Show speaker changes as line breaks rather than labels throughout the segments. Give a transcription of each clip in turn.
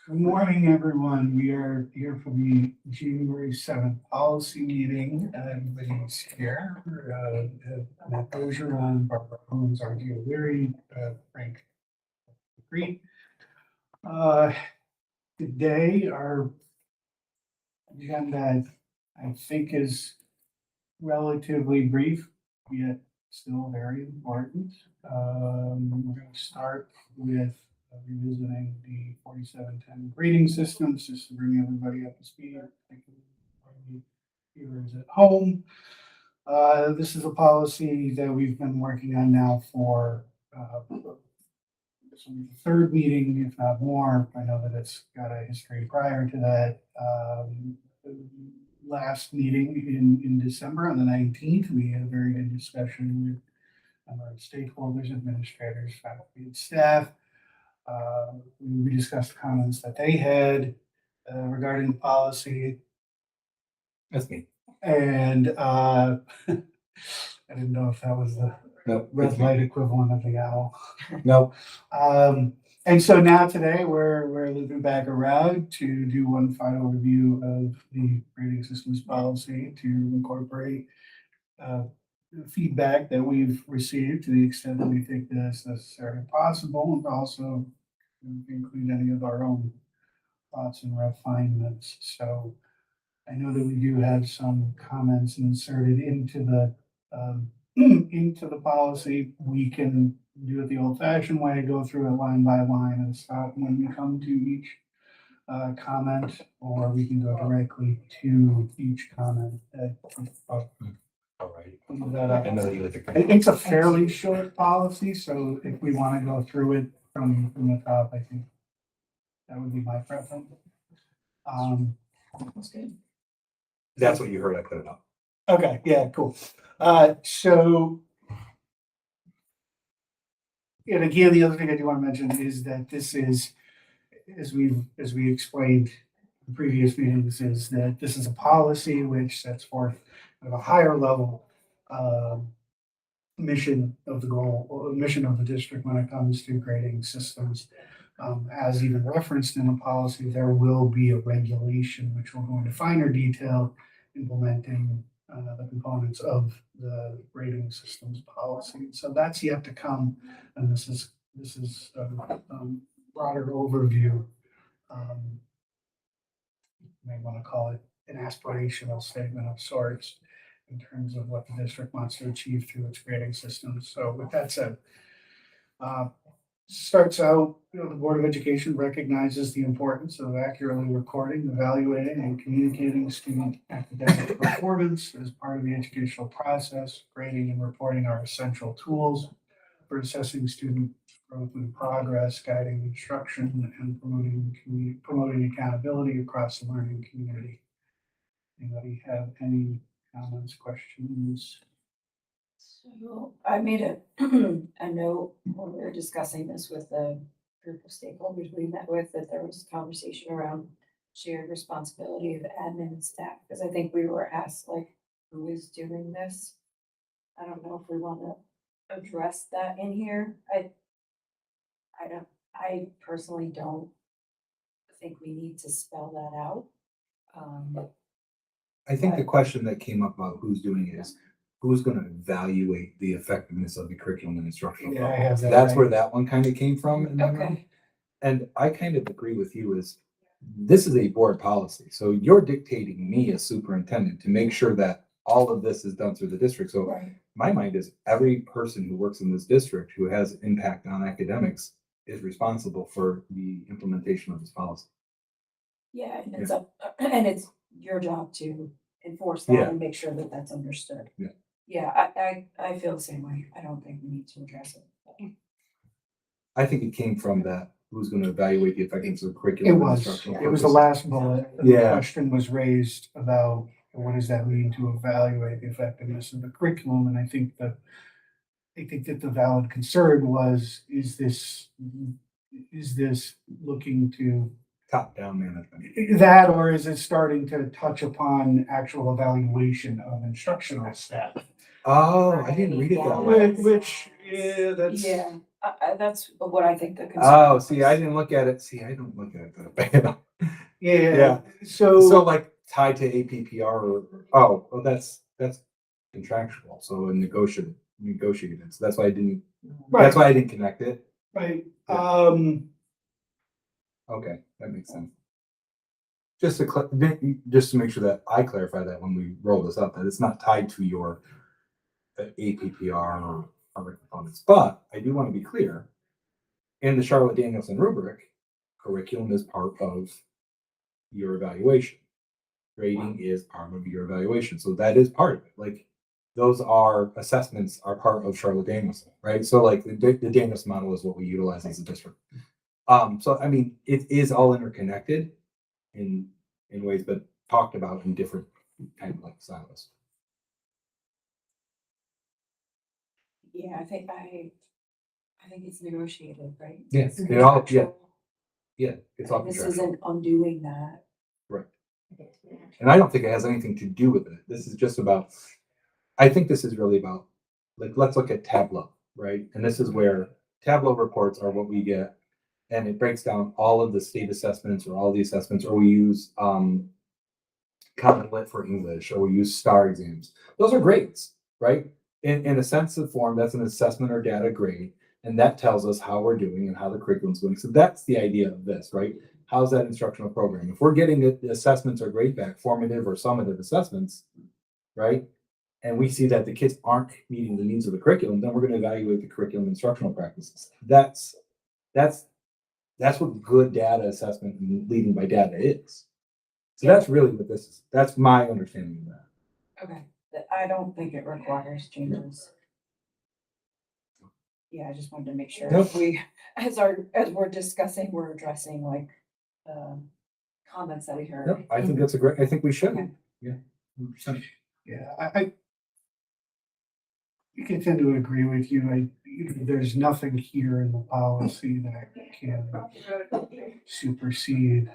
Good morning, everyone. We are here for the January 7th policy meeting. Everybody's here. Matt Bergeron, Barbara Owens, R.G. O'Leary, Frank Green. Today, our agenda, I think, is relatively brief, yet still very important. We're going to start with revisiting the 4710 grading systems, just to bring everybody up to speed. I think everybody here is at home. This is a policy that we've been working on now for this will be the third meeting, if not more. I know that it's got a history prior to that. Last meeting in December on the 19th, we had a very good discussion with our stakeholders, administrators, faculty, and staff. We discussed comments that they had regarding the policy.
That's me.
And I didn't know if that was the red light equivalent of the owl.
No.
And so now today we're looping back around to do one final review of the grading systems policy to incorporate feedback that we've received to the extent that we think that's necessary and possible, and also include any of our own thoughts and refinements. So I know that we do have some comments inserted into the into the policy. We can do it the old-fashioned way, go through it line by line and stop when we come to each comment, or we can go directly to each comment.
All right.
I
know you like to.
It's a fairly short policy, so if we want to go through it from the top, I think that would be my preference.
That's good. That's what you heard. I put it up.
Okay, yeah, cool. So, and again, the other thing I do want to mention is that this is, as we explained in previous meetings, is that this is a policy which sets forth at a higher level mission of the goal, or mission of the district when it comes to grading systems. As even referenced in the policy, there will be a regulation which will go into finer detail implementing the components of the grading systems policy. So that's yet to come, and this is a broader overview. You may want to call it an aspirational statement of sorts in terms of what the district wants to achieve through its grading system. So with that said, starts out, the Board of Education recognizes the importance of accurately recording, evaluating, and communicating student academic performance as part of the educational process. Grading and reporting are essential tools for assessing student growth and progress, guiding instruction, and promoting accountability across the learning community. Anybody have any comments, questions?
So I made a note when we were discussing this with the group of stakeholders we met with, that there was a conversation around shared responsibility of admin and staff, because I think we were asked like, who is doing this? I don't know if we want to address that in here. I personally don't think we need to spell that out.
I think the question that came up about who's doing it is who's going to evaluate the effectiveness of the curriculum and instructional
Yeah, I
program.
have that
That's
right.
where that one kind of came from. In my mind.
Okay.
And I kind of agree with you is this is a board policy. So you're dictating me as superintendent to make sure that all of this is done through the district. So
Right.
my mind is every person who works in this district who has impact on academics is responsible for the implementation of this policy.
Yeah, and it's up, and it's your job to enforce that
Yeah.
and make sure that that's understood.
Yeah.
Yeah, I feel the same way. I don't think we need to address it.
I think it came from that who's going to evaluate the effectiveness of
It
curriculum and
was,
instructional
it was the
purposes.
last bullet. The
Yeah.
question was raised about what does that mean to evaluate the effectiveness of the curriculum? And I think that the valid concern was, is this looking to
Top-down management.
that, or is it starting to touch upon actual evaluation of instructional staff?
Oh, I didn't read it that way.
Which, yeah, that's.
Yeah, That's what I think the concern.
Oh, see, I
was.
didn't look at it. See, I don't look at it that way.
Yeah,
So
so,
like tied to APPR oh, well, that's contractual. So negotiated. So that's why I didn't, that's why I didn't connect it.
right,
Yeah. Okay, that makes sense. Just just to make sure that I clarify that when we roll this up, that it's not tied to your APPR or other components. But I do want to be clear, in the Charlotte Danielson rubric, curriculum is part of your evaluation. Grading is part of your evaluation. So that is part of it. Like those are assessments are part of Charlotte Danielson, right? So like the Danielson model is what we utilize as a district. So I mean, it is all interconnected in ways, but talked about in different kind of like silos.
Yeah, I think it's negotiated, right?
Yes,
It's
it all,
contractual.
it's all
This
contractual.
isn't undoing that.
Right. And I don't think it has anything to do with it. This is just about, I think this is really about, like, let's look at Tableau, right? And this is where Tableau reports are what we get. And it breaks down all of the state assessments or all the assessments, or we use Common Lit for English, or we use STAR exams. Those are grades, right? In a sense of form, that's an assessment or data grade. And that tells us how we're doing and how the curriculum's doing. So that's the idea of this, right? How's that instructional program? If we're getting the assessments or grade back, formative or summative assessments, right? And we see that the kids aren't meeting the needs of the curriculum, then we're going to evaluate the curriculum instructional practices. That's what good data assessment and leading by data is. So that's really what this is. That's my understanding of that.
Okay, I don't think it requires changes. Yeah, I just wanted to make sure
Nope.
if we, as we're discussing, we're addressing like, comments that we heard.
Yep, I think that's a great, I think we should.
Okay.
Yeah. 100%.
yeah, I can tend to agree with you. There's nothing here in the policy that can supersede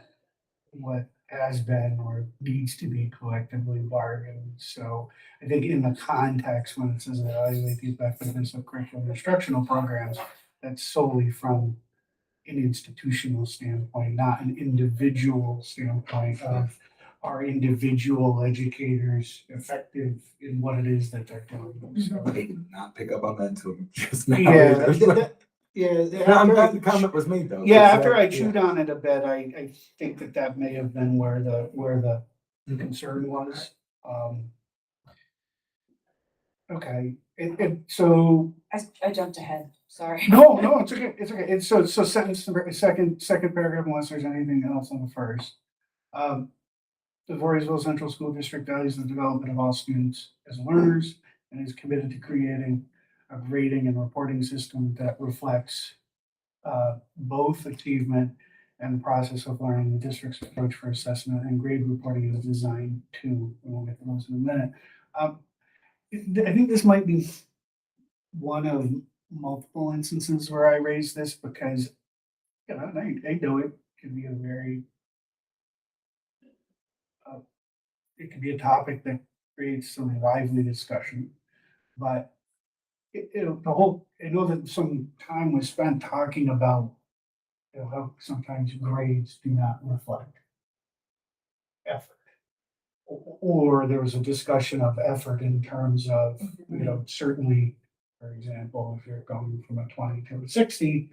what has been or needs to be collectively bargained. So I think in the context, when it says evaluate the effectiveness of curriculum instructional programs, that's solely from an institutional standpoint, not an individual standpoint of are individual educators effective in what it is that they're doing. So,
I did not pick up on that until just now.
yeah,
I'm glad the comment was made though.
yeah,
It's
after
that-
I chewed on it a bit, I think that may have been where the concern was. Okay, so,
I jumped ahead, sorry.
no, it's okay, it's so second paragraph, unless there's anything else on the first. The Voorheesville Central School District values the development of all students as learners and is committed to creating a grading and reporting system that reflects both achievement and the process of learning. The district's approach for assessment and grade reporting is designed to, and we'll get to those in a minute. I think this might be one of multiple instances where I raise this because, you know, I know it can be a very, it can be a topic that creates some lively discussion, but I know that some time was spent talking about, you know, how sometimes grades do not reflect effort. Or there was a discussion of effort in terms of, you know, certainly, for example, if you're going from a 20 to a 60,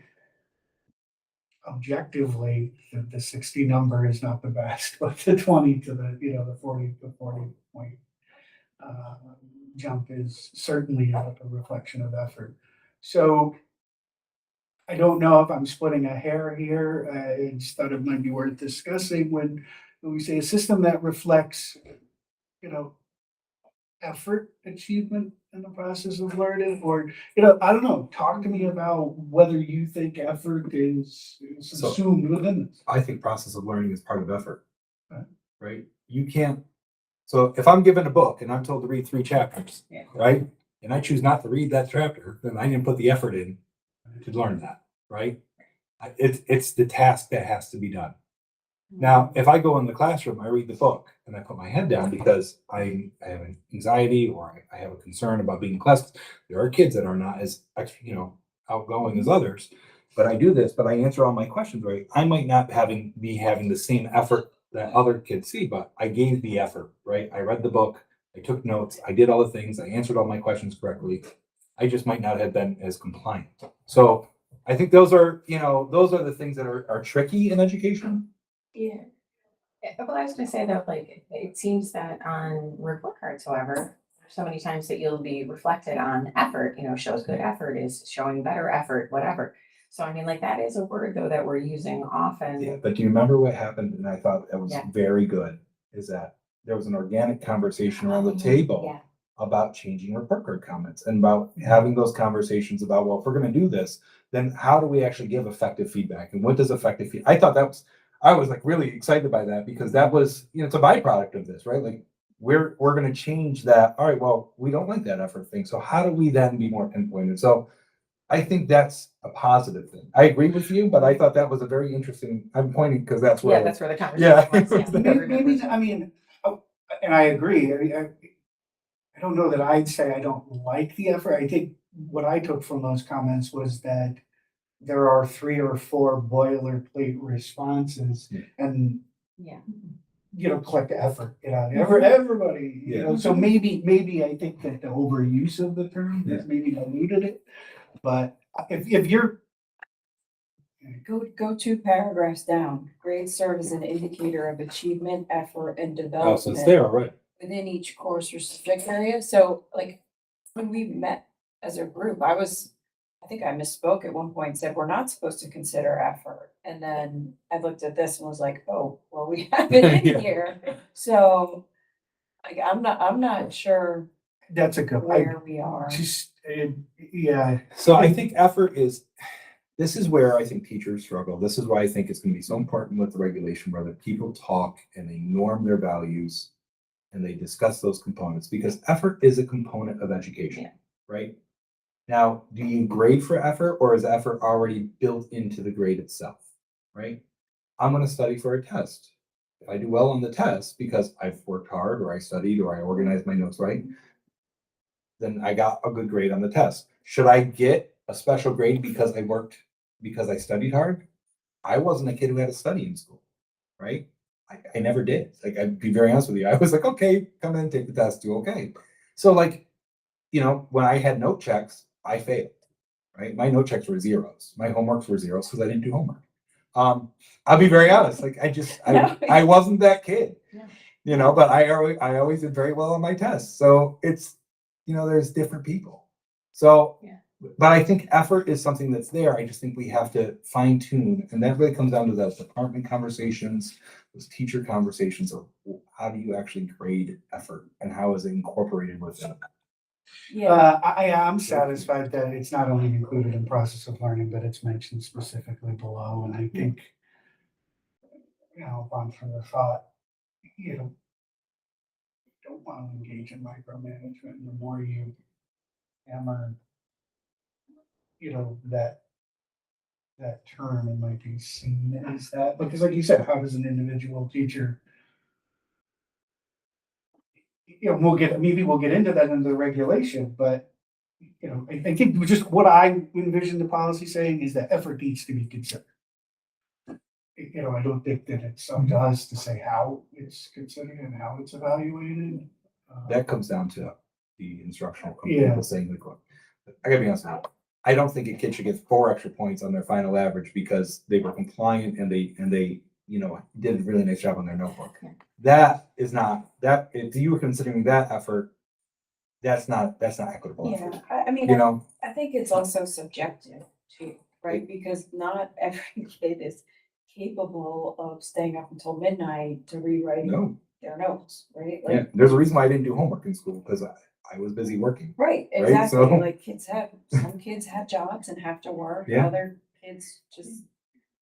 objectively, the 60 number is not the best, but the 20 to the 40 to 40 point jump is certainly a reflection of effort. So I don't know if I'm splitting a hair here. I just thought it might be worth discussing when we say a system that reflects, you know, effort achievement in the process of learning, or, you know, I don't know, talk to me about whether you think effort is assumed within this.
I think process of learning is part of effort.
Right.
Right? You can't, so if I'm given a book and I'm told to read 3 chapters,
Yeah.
right? And I choose not to read that chapter, then I didn't put the effort in to learn that, right? It's the task that has to be done. Now, if I go in the classroom, I read the book and I put my head down because I have an anxiety or I have a concern about being in class. There are kids that are not as, outgoing as others, but I do this, but I answer all my questions right. I might not be having the same effort that other kids see, but I gave the effort, right? I read the book, I took notes, I did all the things, I answered all my questions correctly. I just might not have been as compliant. So I think those are the things that are tricky in education.
Yeah. Well, I was gonna say though, like, it seems that on report cards, however, so many times that you'll be reflected on effort, shows good effort, is showing better effort, whatever. So I mean, like, that is a word though that we're using often.
Yeah, but do you remember what happened? And I thought that was
Yeah.
very good, is that there was an organic conversation around the table
Yeah.
about changing report card comments and about having those conversations about, well, if we're going to do this, then how do we actually give effective feedback? And what does effective feedback? I was like really excited by that because that was, it's a byproduct of this, right? Like we're going to change that. All right, well, we don't like that effort thing. So how do we then be more pinpointed? So I think that's a positive thing. I agree with you, but I thought that was a very interesting, I'm pointing because that's where.
Yeah, that's where the
Yeah.
conversation was. Yeah, I remember.
Maybe, I mean, and I agree. I don't know that I'd say I don't like the effort. I think what I took from those comments was that there are 3 or 4 boilerplate responses
Yeah.
and,
Yeah.
collect effort,
Mm-hmm.
everybody,
Yeah.
so maybe I think that the overuse of the term has maybe diluted it. But if you're,
Go 2 paragraphs down. Grades serve as an indicator of achievement, effort, and
Oh, so it's
development
there already.
within each course or subject area. So like when we met as a group, I think I misspoke at one point, and said we're not supposed to consider effort. And then I looked at this and was like, oh, well, we have it in
Yeah.
here. So like I'm not sure
that's a good,
where we are.
yeah.
So I think this is where I think teachers struggle. This is why I think it's going to be so important with the regulation where the people talk and they norm their values and they discuss those components because effort is a component of education,
Yeah.
right? Now, do you grade for effort or is effort already built into the grade itself, right? I'm going to study for a test. If I do well on the test because I've worked hard or I studied or I organized my notes right, then I got a good grade on the test. Should I get a special grade because I studied hard? I wasn't a kid who had to study in school, right? I never did. Like, I'd be very honest with you. I was like, okay, come in, take the test, do okay. So like, when I had note checks, I failed, right? My note checks were zeros. My homeworks were zeros because I didn't do homework. I'll be very honest. Like I wasn't that kid, but I always did very well on my tests. So it's, there's different people. So,
Yeah.
but I think effort is something that's there. I just think we have to fine tune. And that really comes down to those department conversations, those teacher conversations of how do you actually grade effort and how is it incorporated within it?
Yeah,
I am satisfied that it's not only included in process of learning, but it's mentioned specifically below, and I think, upon further thought, don't want to engage in micromanagement, and the more you hammer, that term, it might be seen as that, because like you said, how does an individual teacher, maybe we'll get into that in the regulation, but I think just what I envision the policy saying is that effort needs to be considered. I don't think that it's up to us to say how it's considered and how it's evaluated.
That comes down to the instructional
Yeah.
people saying the quote. I gotta be honest with you. I don't think a kid should get 4 extra points on their final average because they were compliant and they did a really nice job on their notebook.
Yeah.
That is not that if you were considering that effort, that's not equitable
yeah.
effort.
I mean, I think it's also subjective too, right? Because not every kid is capable of staying up until midnight to rewrite
No.
their notes, right?
Yeah. There's a reason why I didn't do homework in school because I was busy working.
Right,
Right,
exactly.
so-
Like some kids have jobs and have to work.
Yeah.
Other kids just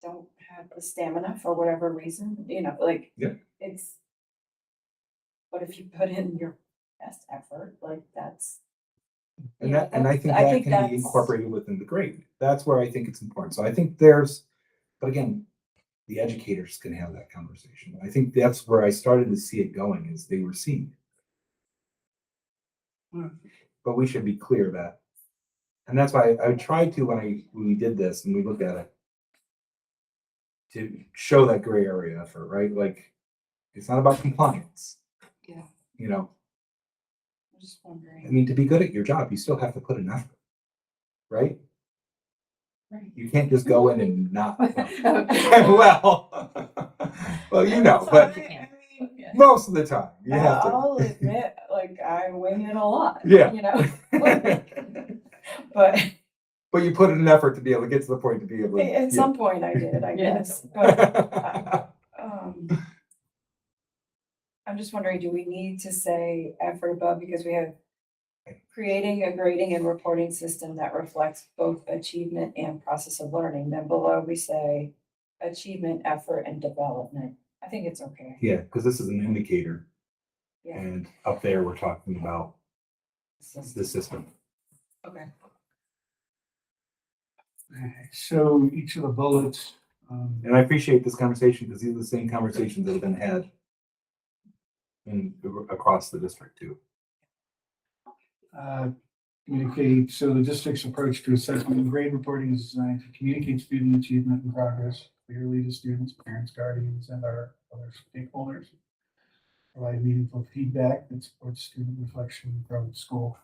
don't have the stamina for whatever reason,
Yeah.
it's. But if you put in your best effort, like that's.
And
Yeah,
I think
I
that
think
can be
that's-
incorporated within the grade. That's where I think it's important. So I think but again, the educators can have that conversation. I think that's where I started to see it going is they were seeing it. But we should be clear that And that's why I tried to, when we did this and we looked at it, to show that gray area effort, right? Like, it's not about compliance.
Yeah.
You know,
I'm just
I
wondering.
mean, to be good at your job, you still have to put in effort, right?
Right.
You can't just go in and not,
Okay.
well, well, you know, but
I
most of the time, you have to.
I'll admit, like, I wing it a lot.
Yeah.
You know? But
But you put in an effort to be able to get to the point to be able to.
at some point I did, I
Yeah.
guess. But I'm just wondering, do we need to say effort above because we have creating a grading and reporting system that reflects both achievement and process of learning? Then below we say achievement, effort, and development. I think it's okay.
Yeah, because this is an indicator.
Yeah.
And up there, we're talking about the system.
Okay.
So each of the bullets,
And I appreciate this conversation because these are the same conversations that have been had across the district too.
communicate, so the district's approach to assessment and grade reporting is designed to communicate student achievement and progress clearly to students, parents, guardians, and our other stakeholders. Provide meaningful feedback that supports student reflection, growth, school,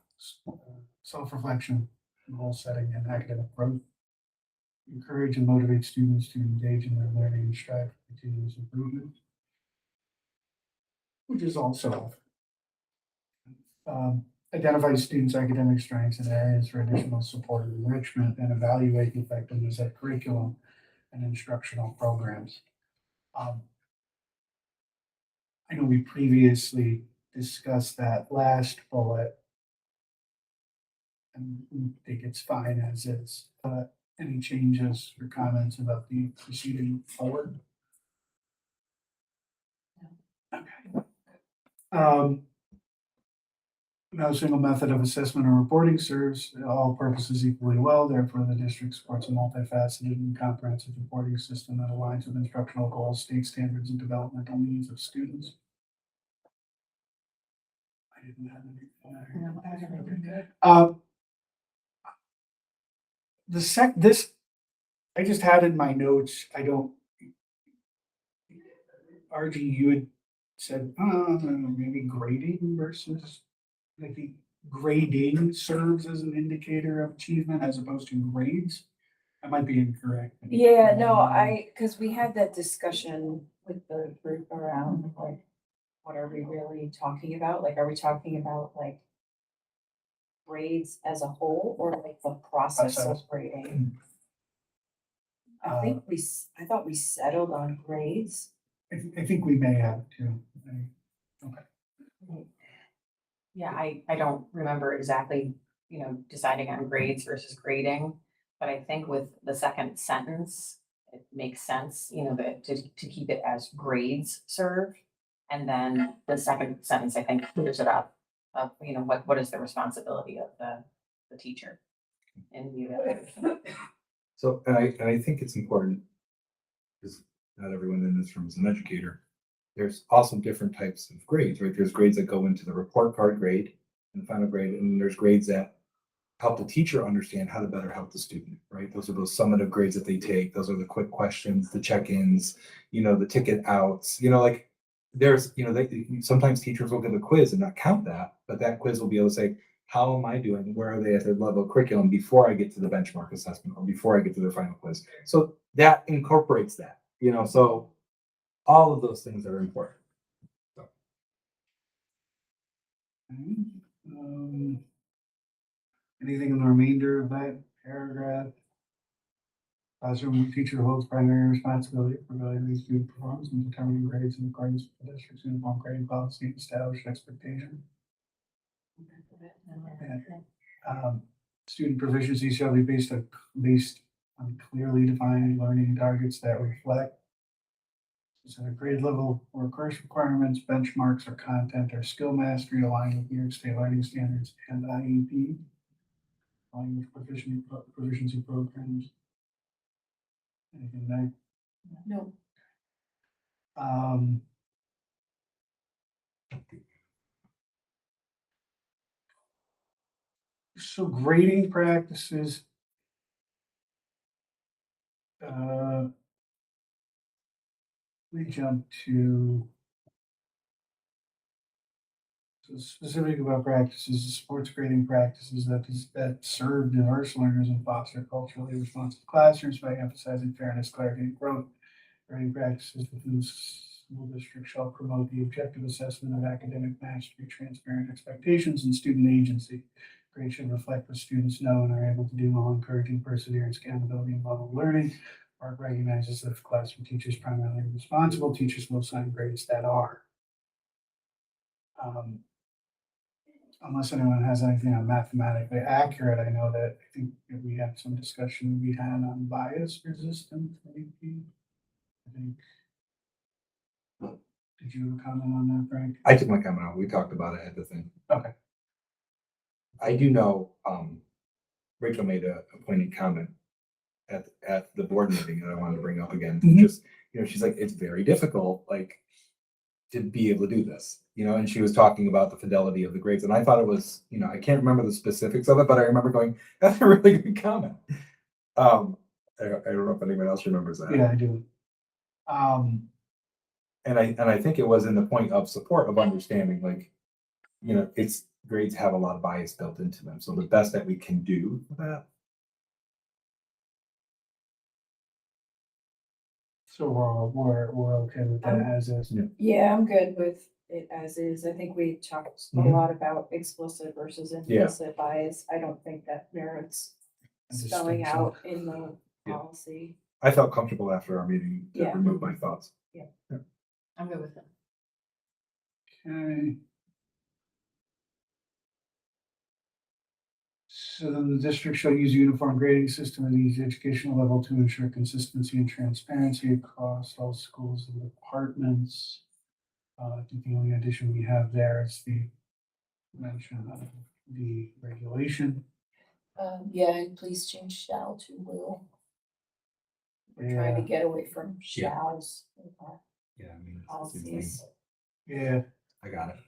self-reflection, goal setting, and academic growth. Encourage and motivate students to engage in their learning and strive for continuous improvement, which is also identify students' academic strengths and areas for additional support and enrichment, and evaluate the effectiveness of curriculum and instructional programs. I know we previously discussed that last bullet, and we think it's fine as is. Any changes or comments about the proceeding forward? Okay. No single method of assessment or reporting serves all purposes equally well. Therefore, the district supports a multifaceted and comprehensive reporting system that aligns with instructional goals, state standards, and developmental needs of students. I didn't have anything.
No, I don't think we're good.
This, I just had in my notes, I don't. RG, you had said, maybe grading versus, like the grading serves as an indicator of achievement as opposed to grades. I might be incorrect.
Yeah, no, because we had that discussion with the group around like, what are we really talking about? Like, are we talking about like grades as a whole or like the process of grading? I think I thought we settled on grades.
I think we may have to.
Yeah, I don't remember exactly, deciding on grades versus grading. But I think with the second sentence, it makes sense, that to keep it as grades served. And then the second sentence, I think, clears it up of, what is the responsibility of the teacher in the evaluation.
So, and I think it's important because not everyone in this room is an educator. There's also different types of grades, right? There's grades that go into the report card grade and the final grade, and there's grades that help the teacher understand how to better help the student, right? Those are those summative grades that they take. Those are the quick questions, the check-ins, the ticket outs, like there's, sometimes teachers will give a quiz and not count that, but that quiz will be able to say, how am I doing? Where are they at their level of curriculum before I get to the benchmark assessment or before I get to their final quiz? So that incorporates that, so all of those things are important.
Anything in the remainder of that paragraph? Classroom teacher holds primary responsibility for evaluating student performance and determining grades in accordance with the district's uniform grading policy and established expectation. Student proficiency shall be based on clearly defined learning targets that reflect specific grade level or course requirements, benchmarks, or content or skill mastery aligned with New York State learning standards and IEP, language proficiency programs. Anything there?
No.
So grading practices. Uh, We jump to. So specific about practices, sports grading practices that serve diverse learners and foster culturally responsive classrooms by emphasizing fairness, clarity, and growth. Grading practices within the school district shall promote the objective assessment of academic mastery, transparent expectations, and student agency. Grades should reflect what students know and are able to do while encouraging perseverance, accountability, and level of learning. Park recognizes that if classroom teachers primarily responsible, teachers will assign grades that are. Unless anyone has anything on mathematically accurate, I know that I think that we had some discussion we had on bias resistant, maybe. I think. Did you have a comment on that, Frank?
I took my comment out. We talked about it at the thing.
Okay.
I do know, Rachel made a pointed comment at the board meeting that I wanted to bring up again.
Mhm.
Just, she's like, it's very difficult, like, to be able to do this, and she was talking about the fidelity of the grades. And I thought it was, I can't remember the specifics of it, but I remember going, that's a really good comment. I don't know if anyone else remembers that.
Yeah, I do.
And I think it was in the point of support of understanding, like, it's grades have a lot of bias built into them. So the best that we can do for that.
So we're okay with that as is.
Yeah.
Yeah, I'm good with it as is. I think we talked a
Mhm.
lot about explicit versus implicit bias. I don't think that merits
A
spelling
distinction.
out in the
Yeah.
policy.
I felt comfortable after our meeting to
Yeah.
remove my thoughts.
I'm good with it.
Okay. So then the district shall use a uniform grading system at each educational level to ensure consistency and transparency across all schools and departments. I think the only addition we have there is the mention of the regulation.
Yeah, and please change shall to will. We're trying to
Yeah,
get away from
Yeah.
shalls in our
Yeah, I mean,
policies.
yeah.
I got it.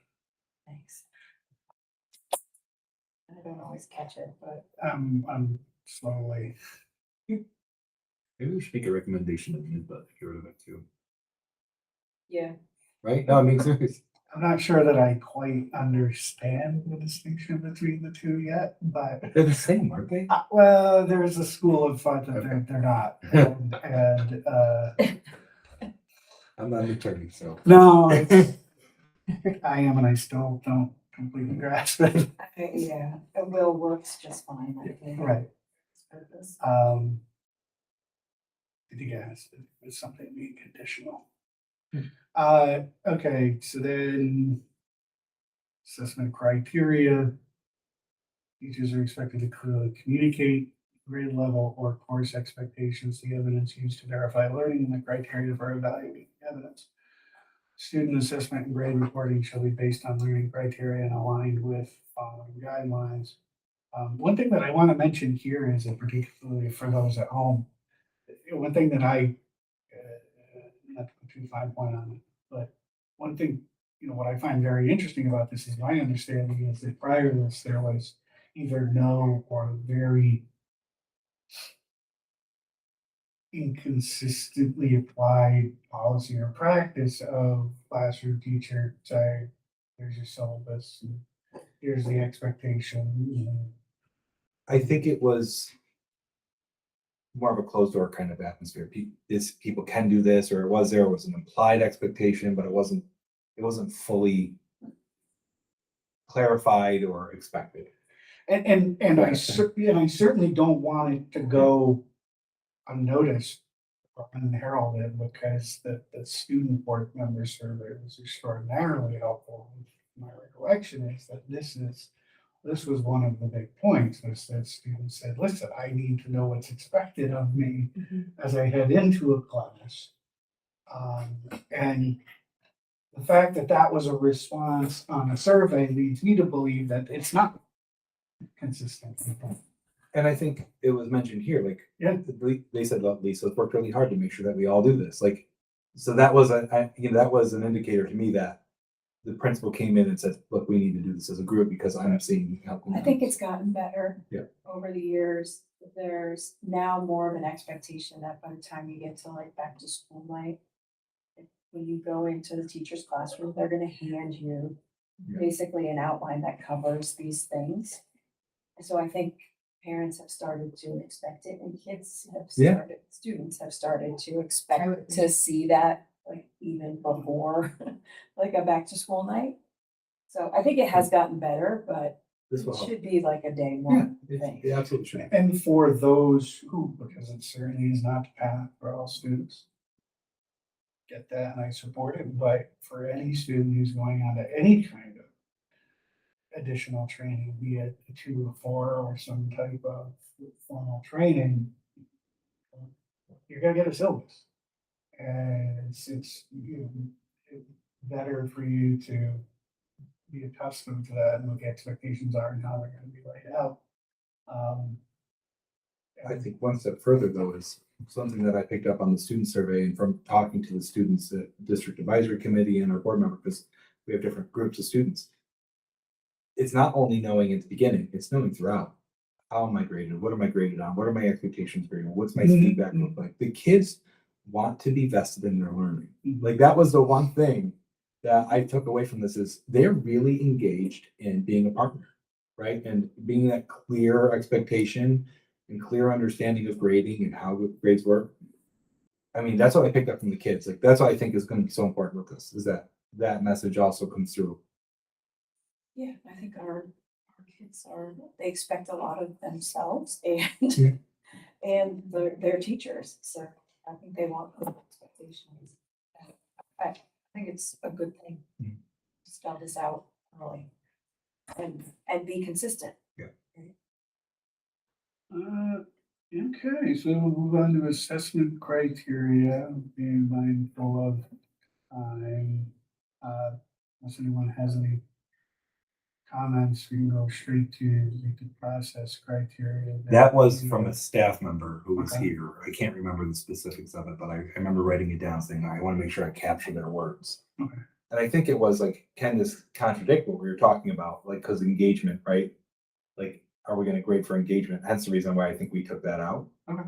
Thanks. I don't always catch it, but
I'm slowly.
Maybe we should make a recommendation of it, but get rid of it too.
yeah.
Right? No, I mean, seriously.
I'm not sure that I quite understand the distinction between the two yet, but
They're the same, aren't they?
well, there's a school of thought that
Okay.
they're not, and
I'm not an attorney, so.
no, I am, and I still don't completely grasp it.
Yeah, it will works just fine, I think.
Right.
Purpose.
I think it has to do with something being conditional. Okay, so then assessment criteria. Teachers are expected to clearly communicate grade level or course expectations, the evidence used to verify learning, and the criteria for evaluating evidence. Student assessment and grade reporting shall be based on learning criteria and aligned with following guidelines. One thing that I want to mention here is, and particularly for those at home, one thing that not to put too fine point on it, but one thing, what I find very interesting about this is my understanding is that prior to this, there was either no or very inconsistently applied policy or practice of classroom teacher saying, here's your syllabus, and here's the expectation.
I think it was more of a closed door kind of atmosphere. People can do this, or there was an implied expectation, but it wasn't fully clarified or expected.
And I certainly don't want it to go unnoticed or unheralded, because the student board member survey was extraordinarily helpful. My recollection is that this was one of the big points, was that students said, listen, I need to know what's expected of me as I head into a class. And the fact that that was a response on a survey leads me to believe that it's not consistent.
And I think it was mentioned here, like,
Yeah.
they said, look, Lisa's worked really hard to make sure that we all do this. Like, so that was that was an indicator to me that the principal came in and said, look, we need to do this as a group because I'm seeing.
I think it's gotten better.
Yeah.
Over the years. There's now more of an expectation that by the time you get to like back to school night, when you go into the teacher's classroom, they're gonna hand you
Yeah.
basically an outline that covers these things. And so I think parents have started to expect it and kids have
Yeah.
started, students have started to expect to see that like even before like a back to school night. So I think it has gotten better, but
This
it
will help.
should be like a day
Yeah,
one thing.
it absolutely should.
And for those who, because it certainly is not the path for all students. Get that and I support it, but for any student who's going on to any kind of additional training, be it a 2 or 4 or some type of formal training, you're gonna get a syllabus. And it's better for you to be accustomed to that and what the expectations are and how they're gonna be laid out.
I think one step further though is something that I picked up on the student survey and from talking to the students at district advisory committee and our board member, because we have different groups of students. It's not only knowing at the beginning, it's knowing throughout. How am I graded? What am I graded on? What are my expectations graded? What's my
Mhm.
feedback look like? The kids want to be vested in their learning. Like that was the one thing that I took away from this is they're really engaged in being a partner, right? And being that clear expectation and clear understanding of grading and how the grades work. I mean, that's what I picked up from the kids. Like that's what I think is going to be so important with this is that that message also comes through.
Yeah, I think our kids are, they expect a lot of themselves and,
Yeah.
and their teachers, so I think they want those expectations. I think it's a good thing.
Mhm.
Spell this out early and be consistent.
Okay, so we'll move on to assessment criteria, being mindful of time. Unless anyone has any comments, we can go straight to the process criteria.
That was from a staff member who was
Okay.
here. I can't remember the specifics of it, but I remember writing it down saying, I want to make sure I capture their words.
And I think it was like, can this contradict what we were talking about? Like, cause engagement, right? Like, are we gonna grade for engagement? That's the reason why I think we took that out.
Okay.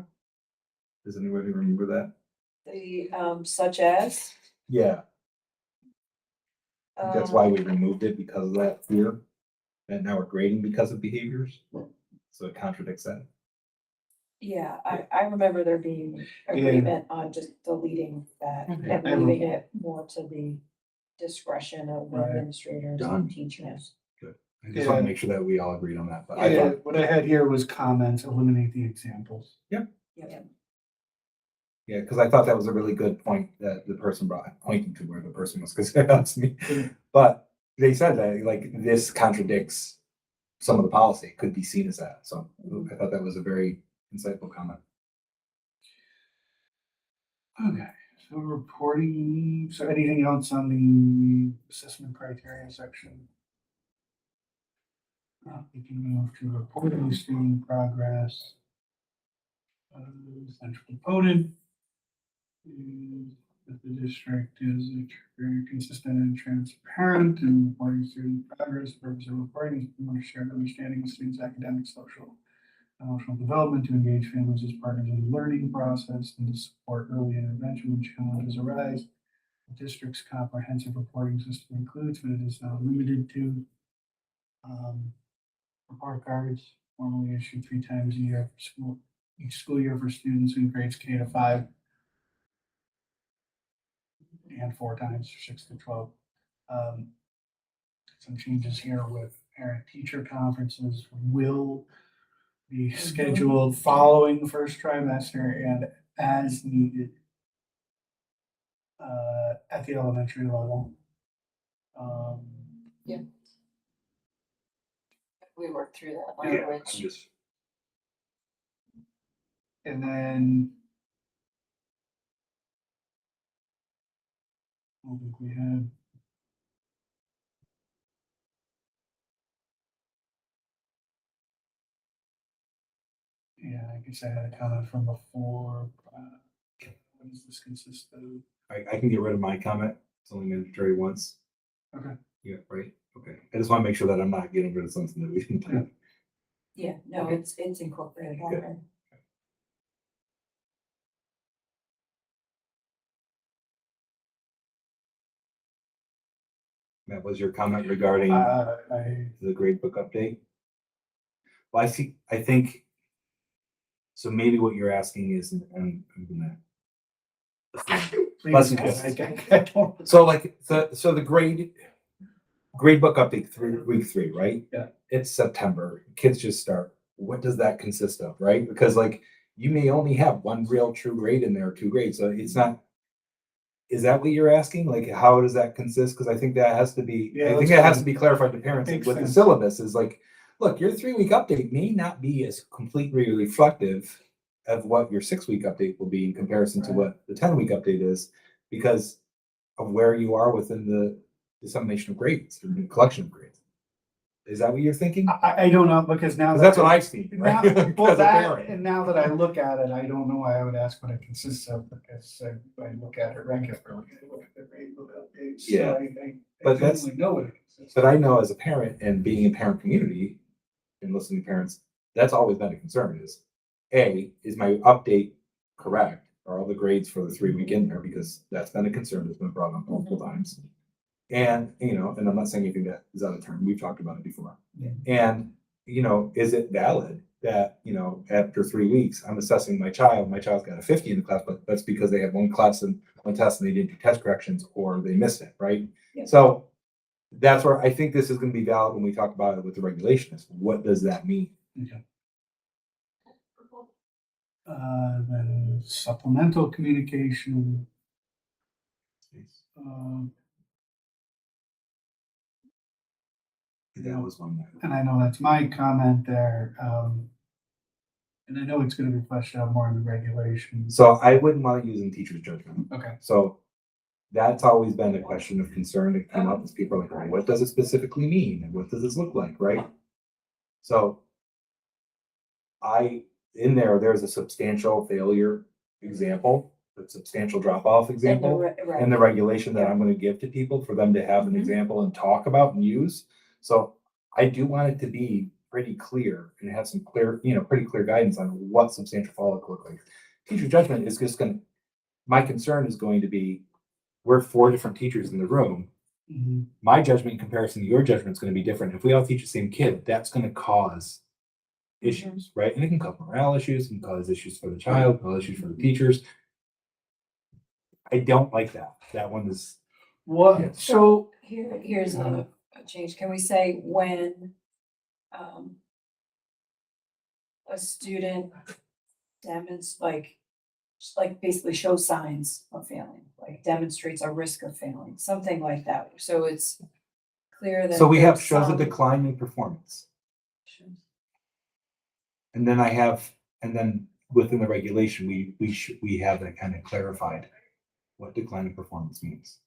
Does anybody remember that?
The, such as.
Yeah, that's why
um,
we removed it because of that fear. And now we're grading because of behaviors. So it contradicts that.
Yeah, I remember there being agreement on just deleting that
Mhm.
and leaving it more to the discretion of
Right.
administrators
Done.
and teachers.
I just want
Yeah.
to make sure that we all agreed on that, but I
Yeah,
thought,
what I had here was comments, eliminate the examples.
Yeah.
yeah, because I thought that was a really good point that the person brought, pointing to where the person was, because that's me. But they said that like this contradicts some of the policy, it could be seen as that. So I thought that was a very insightful comment.
Okay, so reporting, so anything else on the assessment criteria section? We can move to reporting student progress. Central component is that the district is very consistent and transparent in reporting student progress. The purpose of reporting is to promote a shared understanding of students' academic, social, and emotional development, to engage families as partners in the learning process, and to support early intervention when challenges arise. The district's comprehensive reporting system includes, but it is not limited to, report cards formally issued 3 times a year for school, each school year for students in grades K to 5. And 4 times for 6 to 12. Some changes here with parent-teacher conferences will be scheduled following the first trimester and as needed at the elementary level.
We worked through that
Yeah, I'm
language.
just,
And then I don't think we had. Yeah, I guess I had a comment from before. What does this consist of?
I can get rid of my comment. It's only mandatory once.
Okay.
Yeah, right, okay. I just want to make sure that I'm not getting rid of something that we didn't do.
Yeah, no,
Okay.
it's incorporated
Good.
already.
That was your comment regarding the grade book update? Well, I think, so maybe what you're asking is, and I'm gonna.
Please,
Pleasant.
I don't-
So like, so the grade book update week 3, right?
Yeah.
It's September, kids just start. What does that consist of, right? Because like, you may only have one real true grade in there, or 2 grades, so it's not. Is that what you're asking? Like, how does that consist? Because I think that has to be,
Yeah,
I think
let's
that
go.
has to be clarified to parents
Makes
with the
sense.
syllabus is like, look, your 3-week update may not be as completely reflective of what your 6-week update will be in comparison to
Right.
what the 10-week update is, because of where you are within the dissemination of grades or the collection of grades. Is that what you're thinking?
I don't know, because now.
Because that's what I've seen,
Now,
right?
well,
As a
that,
parent.
and now that I look at it, I don't know why I would ask what it consists of, because I look at it regularly. I look at the grade book updates, so
Yeah.
I
But that's-
generally know what it consists
But
of.
I know as a parent and being in parent community and listening to parents, that's always been a concern is, A, is my update correct? Are all the grades for the 3-week in there? Because that's been a concern that's been brought up multiple times. And, and I'm not saying anything that is out of turn. We've talked about it before.
Yeah.
And, is it valid that, after 3 weeks, I'm assessing my child's got a 50 in the class, but that's because they had one class and one test and they didn't do test corrections or they missed it, right?
Yeah.
So that's where I think this is going to be valid when we talk about it with the regulations. What does that mean?
Okay. The supplemental communication,
That was one.
and I know that's my comment there, and I know it's gonna be fleshed out more in the regulations.
So I wouldn't want to use in teacher's judgment.
Okay.
So that's always been a question of concern to come up as people are like, well, what does it specifically mean? And what does this look like, right? So there's a substantial failure example, a substantial drop-off example.
Right.
And the regulation that I'm going to give to people for them to have an
Mhm.
example and talk about and use. So I do want it to be pretty clear and have some pretty clear guidance on what substantial fallout could look like. Teacher judgment is just my concern is going to be, we're 4 different teachers in the room.
Mhm.
My judgment in comparison to your judgment is going to be different. If we all teach the same kid, that's going to cause issues, right? And it can cause morale issues, it can cause issues for the child, cause issues for the teachers. I don't like that. That one is.
What, so,
Here's a change. Can we say when a student like basically shows signs of failing, like demonstrates a risk of failing, something like that. So it's clear that.
So we have
there's
shows a
some-
decline in performance. And then within the regulation, we have that kind of clarified what decline in performance means.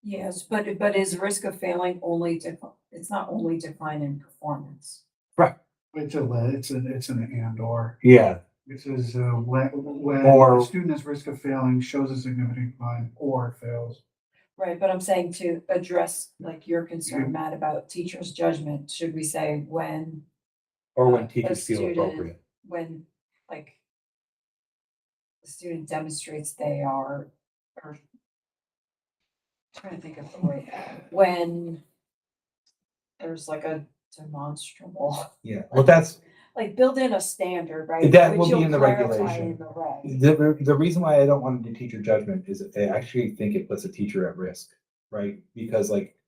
Yes, but is risk of failing it's not only decline in performance.
it's an and or.
Yeah,
It says, when
Or-
a student has risk of failing, shows a significant decline, or fails.
Right, but I'm saying to address like your concern, Matt, about teacher's judgment, should we say when,
or when
a
teachers feel
student-
appropriate.
when like the student demonstrates they are, or trying to think of the way, when there's like a demonstrable,
Yeah, well, that's,
like build in a standard, right?
That
which
will be
you'll
in the
clarify
regulation.
in the reg.
the reason why I don't want to do teacher judgment is I actually think it puts a teacher at risk, right? Because like,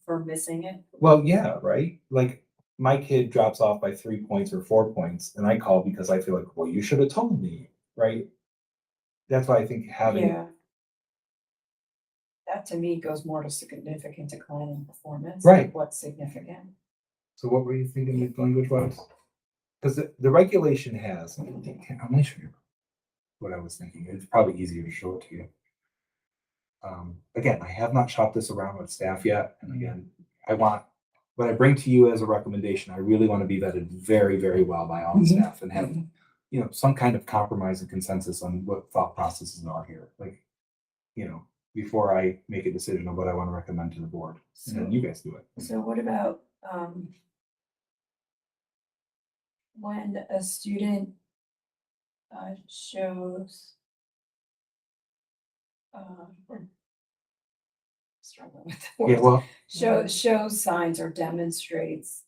For missing it.
well, yeah, right? Like my kid drops off by 3 points or 4 points and I call because I feel like, well, you should have told me, right? That's why I think having,
Yeah. That to me goes more to significant decline in performance.
Right.
Like what's significant?
so what were you thinking the language was? Because the regulation has, I'm gonna show you what I was thinking. It's probably easier to show it to you. Again, I have not shopped this around with staff yet. And again, what I bring to you as a recommendation, I really want to be vetted very, very well by all the
Mhm.
staff and have, some kind of compromise and consensus on what thought processes are here. Like, before I make a decision of what I want to recommend to the board. And then you guys do it.
So what about, when a student, shows, or struggling with the
Yeah,
words,
well,
shows signs or demonstrates,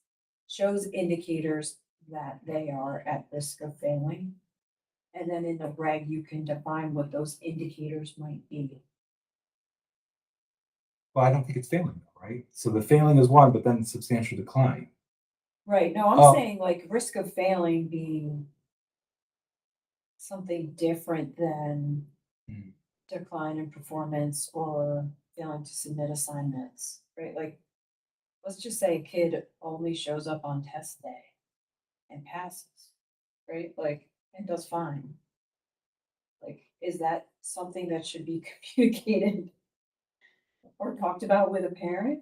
shows indicators that they are at risk of failing. And then in the reg, you can define what those indicators might be.
I don't think it's failing, right? So the failing is one, but then substantial decline.
Right, no,
Oh.
I'm saying like risk of failing being something different than
Hmm.
decline in performance or failing to submit assignments, right? Like, let's just say a kid only shows up on test day and passes, right? Like, and does fine. Like, is that something that should be communicated or talked about with a parent?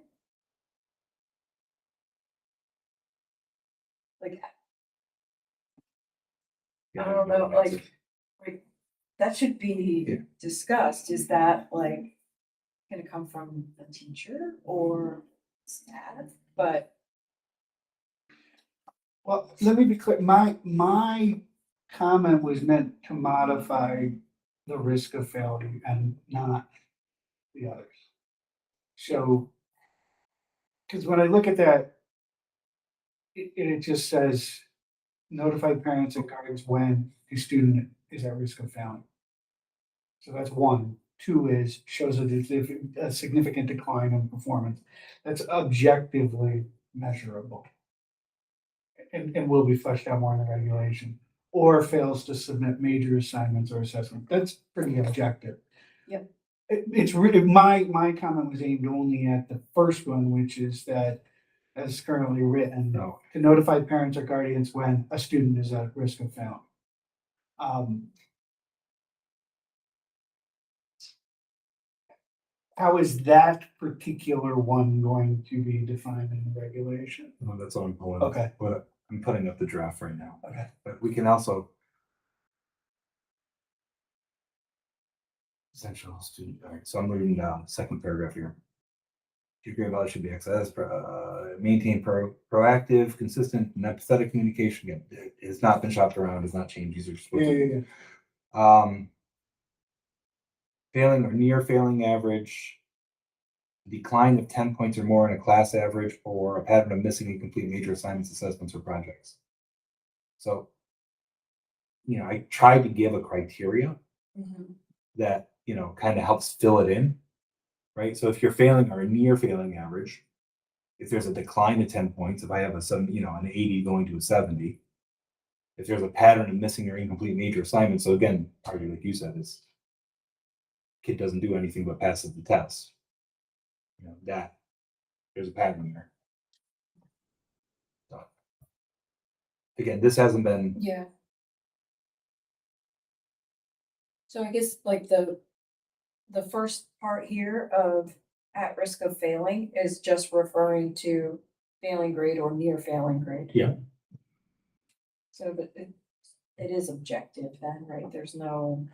Like, I don't know, like, that should
Yeah.
be discussed. Is that like gonna come from the teacher or staff? But
Well, let me be clear, my comment was meant to modify the risk of failure and not the others. So, because when I look at that, it just says notify parents and guardians when a student is at risk of failing. So that's one. Two is shows a significant decline in performance. That's objectively measurable. And will be fleshed out more in the regulation. Or fails to submit major assignments or assessment. That's pretty objective.
Yep.
It's really, my comment was aimed only at the first one, which is that as currently written,
No.
to notify parents or guardians when a student is at risk of failing. How is that particular one going to be defined in the regulation?
No, that's all I'm pulling.
Okay.
But I'm putting up the draft right now.
Okay.
But we can also. Essential student, all right, so I'm reading down second paragraph here. Degree of should be accessed, maintain proactive, consistent, and empathetic communication. Again, it has not been shopped around, has not changed. These are supposed to. Failing or near failing average, decline of 10 points or more in a class average, or a pattern of missing and complete major assignments, assessments, or projects. So, I tried to give a criteria that, kind of helps fill it in, right? So if you're failing or near failing average, if there's a decline of 10 points, if I have an 80 going to a 70, if there's a pattern of missing or incomplete major assignments, so again, partly like you said, is kid doesn't do anything but passes the test. That there's a pattern here. So, again, this hasn't been.
yeah. So I guess like the first part here of at risk of failing is just referring to failing grade or near failing grade.
Yeah.
So that it is objective then, right? There's no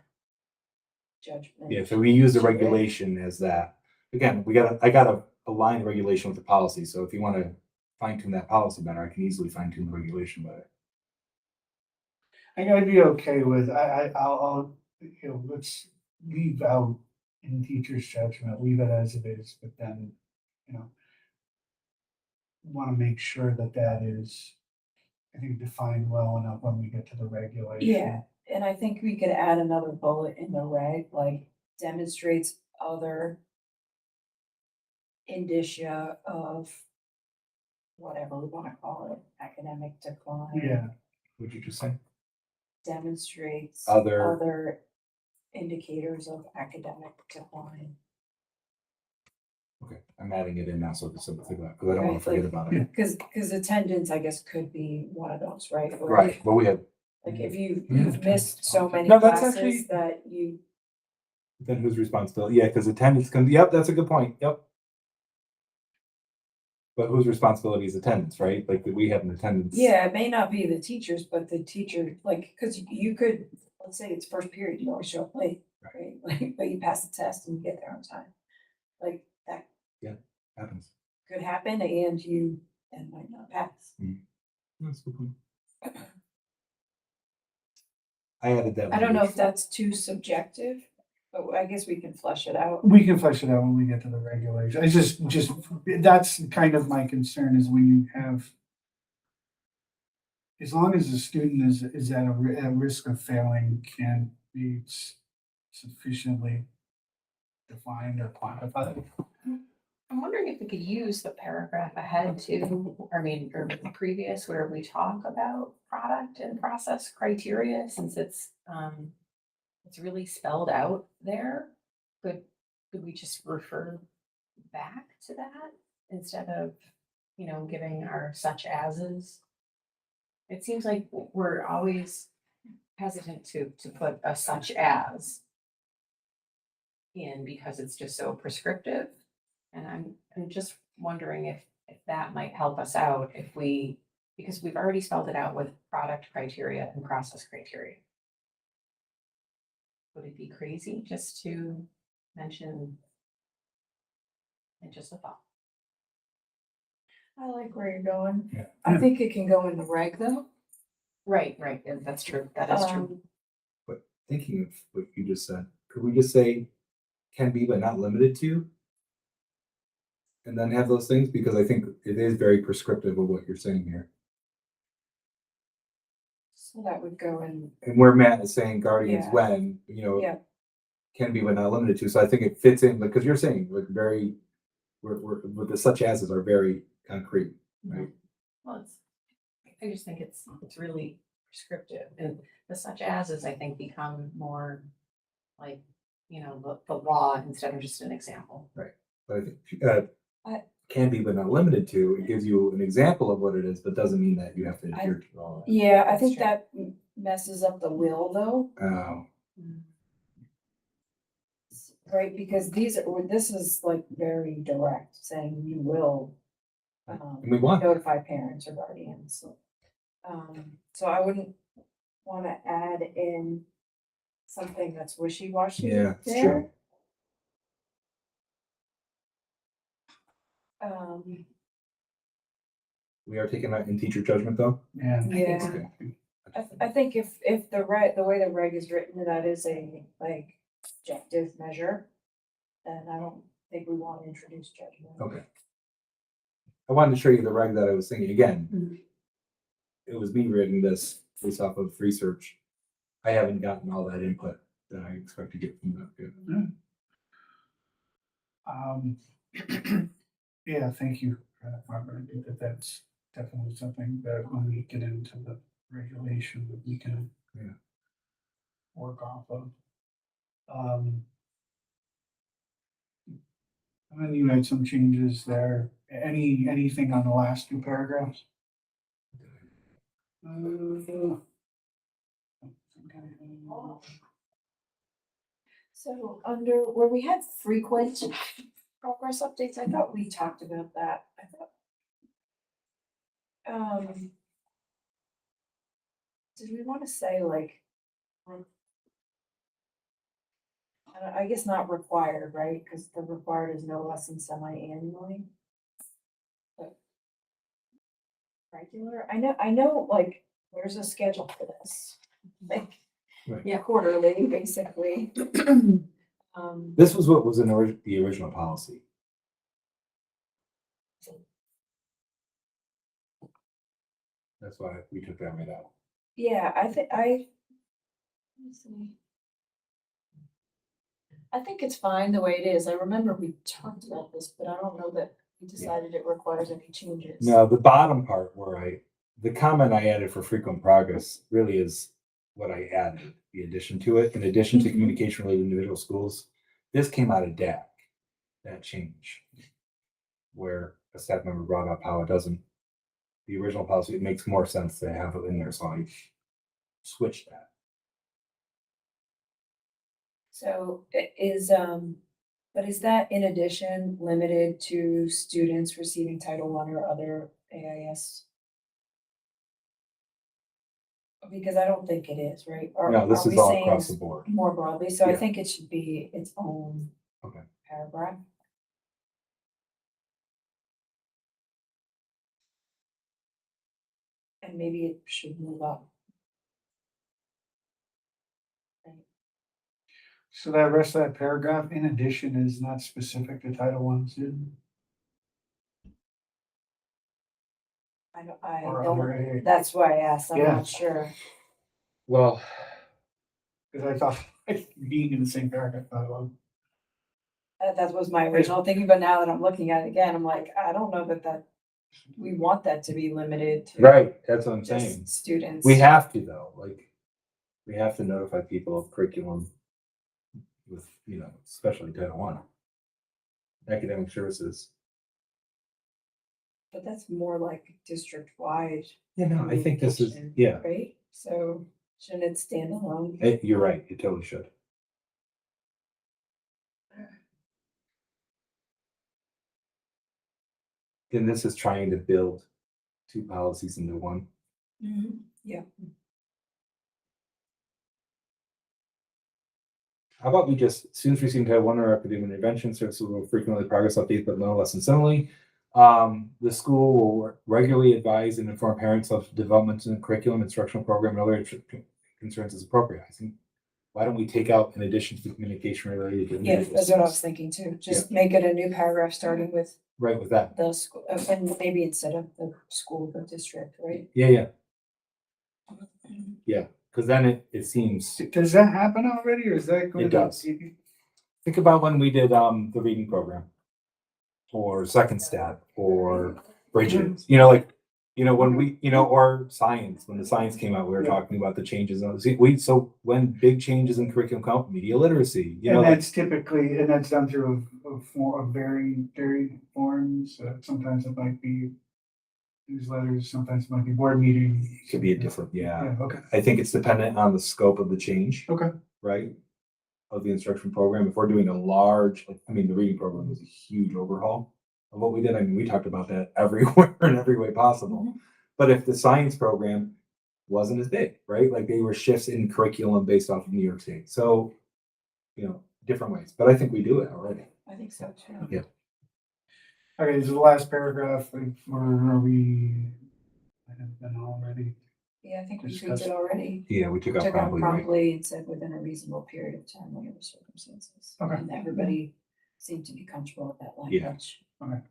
judgment.
Yeah, so we use the
to it.
regulation as that. Again, I gotta align the regulation with the policy. So if you want to fine tune that policy better, I can easily fine tune the regulation better.
I gotta be okay with, I'll, let's leave out in teacher's judgment, leave it as it is, but then, want to make sure that that is, I think, defined well enough when we get to the regulation.
Yeah, and I think we could add another bullet in the reg, like demonstrates other indicia of whatever we want to call it, academic decline.
Yeah,
Would you just say?
Demonstrates
Other-
other indicators of academic decline.
Okay, I'm adding it in now, so because I don't want
Right,
to forget
like-
about it.
Because attendance, I guess, could be one of those, right? Where,
Right, but we had.
Like if you've
Yeah.
missed so many
No, that's
classes
actually-
that you,
Then whose responsibility? Yeah, because attendance can. Yep, that's a good point. Yep. But whose responsibility is attendance, right? Like we have an attendance.
yeah, it may not be the teachers, but the teacher, like, because you could, let's say it's first period, you always show up late. right? Like, but you pass the test and you get there on time. Like, that
Happens.
could happen and you then might not pass.
That's a good point. I added that.
I don't know
language.
if that's too subjective, but I guess we can flesh it out.
We can flesh it out when we get to the regulation. I just, that's kind of my concern is when you have, as long as the student is at risk of failing, can be sufficiently defined or quantified.
I'm wondering if we could use the paragraph ahead too, or previous where we talk about product and process criteria, since it's really spelled out there. Could we just refer back to that instead of, giving our such as's? It seems like we're always hesitant to put a such as in because it's just so prescriptive. And I'm just wondering if that might help us out because we've already spelled it out with product criteria and process criteria. Would it be crazy just to mention? And just a thought.
I like where you're going.
Yeah.
I think it can go in the reg though.
Right, and that's true. That is true.
Thinking of what you just said, could we just say can be but not limited to? And then have those things, because I think it is very prescriptive of what you're saying here.
So that would go in,
And where Matt is saying guardians
Yeah.
when,
yeah,
can be but not limited to. So I think it fits in because you're saying like we're with the such as's are very concrete, right?
Well, I just think it's really prescriptive, and the such as is, I think, become more like, the law instead of just an example.
But I think
I-
can be but not limited to. It gives you an example of what it is, but doesn't mean that you have to adhere to all that.
yeah, I
That's
think
true.
that messes up the will though,
Oh,
right? Because this is like very direct, saying you will
and we want
notify parents or guardians. So I wouldn't wanna add in something that's wishy-washy
Yeah, it's
there.
true. We are taking that in teacher judgment though.
Yeah.
Yeah.
Okay.
I think if the way the reg is written, that is a like objective measure, then I don't think we want to introduce judgment.
Okay. I wanted to show you the reg that I was thinking again.
Mm-hmm.
It was me reading this based off of research. I haven't gotten all that input that I expect to get from that.
Yeah, thank you, Barbara. I think that's definitely something that when we get into the regulation, that we can
Yeah.
work off of. And then you had some changes there. Anything on the last two paragraphs?
So under where we had frequent progress updates, I thought we talked about that. I thought. Did we want to say like? I guess not required, right? Because the required is no less than semi-annually. But regular, I know, like, there's a schedule for this, like,
Right.
yeah, quarterly, basically.
This was what was in the original policy. That's why we took that right out.
Yeah, let me see. I think it's fine the way it is. I remember we talked about this, but I don't know that we decided it requires any changes.
No, the bottom part where the comment I added for frequent progress really is what I added, the addition to it, in addition to
Mhm.
communication related to individual schools. This came out of DAC, that change, where a staff member brought up how it doesn't, the original policy, it makes more sense to have it in there, so I switched that.
So but is that in addition limited to students receiving Title I or other AIS? Because I don't think it is, right? Or
No, this
are
is
we
all
saying
across the board.
more broadly, so I
Yeah.
think it should be its own
Okay.
paragraph. And maybe it should move up.
So that rest of that paragraph, in addition, is not specific to Title I student
I
or under
don't,
A.
that's why I asked, I'm
Yeah.
not sure.
Well,
Because I thought being in the same paragraph, I thought,
That was my original thinking, but now that I'm looking at it again, I'm like, I don't know that we want that to be limited to
right, that's what I'm saying.
just students.
We have to though, like, we have to notify people of curriculum with, especially Title I. Academic services.
But that's more like district-wide,
I think this is, yeah,
right? So shouldn't it stand alone?
you're right, you totally should. And this is trying to build two policies into one.
Yeah.
How about we just, students receiving Title I or academic intervention services will frequently progress updates, but no less than similarly. The school will regularly advise and inform parents of developments in the curriculum, instructional program, and other concerns as appropriate. I think, why don't we take out in addition to the communication related to
Yeah,
individual
that's what I was
students?
thinking too. Just make it a new paragraph starting with
Right with that.
the school, and maybe instead of the school, the district, right?
Yeah. Because then it seems,
does that happen already or is that going
It
to?
does. think about when we did the reading program or second step or bridges, when we, or science, when the science came out, we were
Yeah.
talking about the changes. So when big changes in curriculum come, media literacy,
And that's typically, and that's done through a very forms. Sometimes it might be newsletters, sometimes it might be board meetings.
it could be a different,
Yeah, okay.
I think it's dependent on the scope of the change.
Okay.
Right? Of the instruction program. If we're doing a large, the reading program was a huge overhaul of what we did. We talked about that everywhere in every way possible. But if the science program wasn't as big, right? Like they were shifts in curriculum based off of New York State. So, different ways. But I think we do it already.
I think so too.
Yeah.
Okay, this is the last paragraph, or are we, I have been already.
Yeah, I think we tweaked
Discuss.
it already.
Yeah, we took out
Took out
probably, right?
promptly and said within a reasonable period of time, whatever circumstances.
Okay.
And everybody seemed to be comfortable with that
Yeah.
language.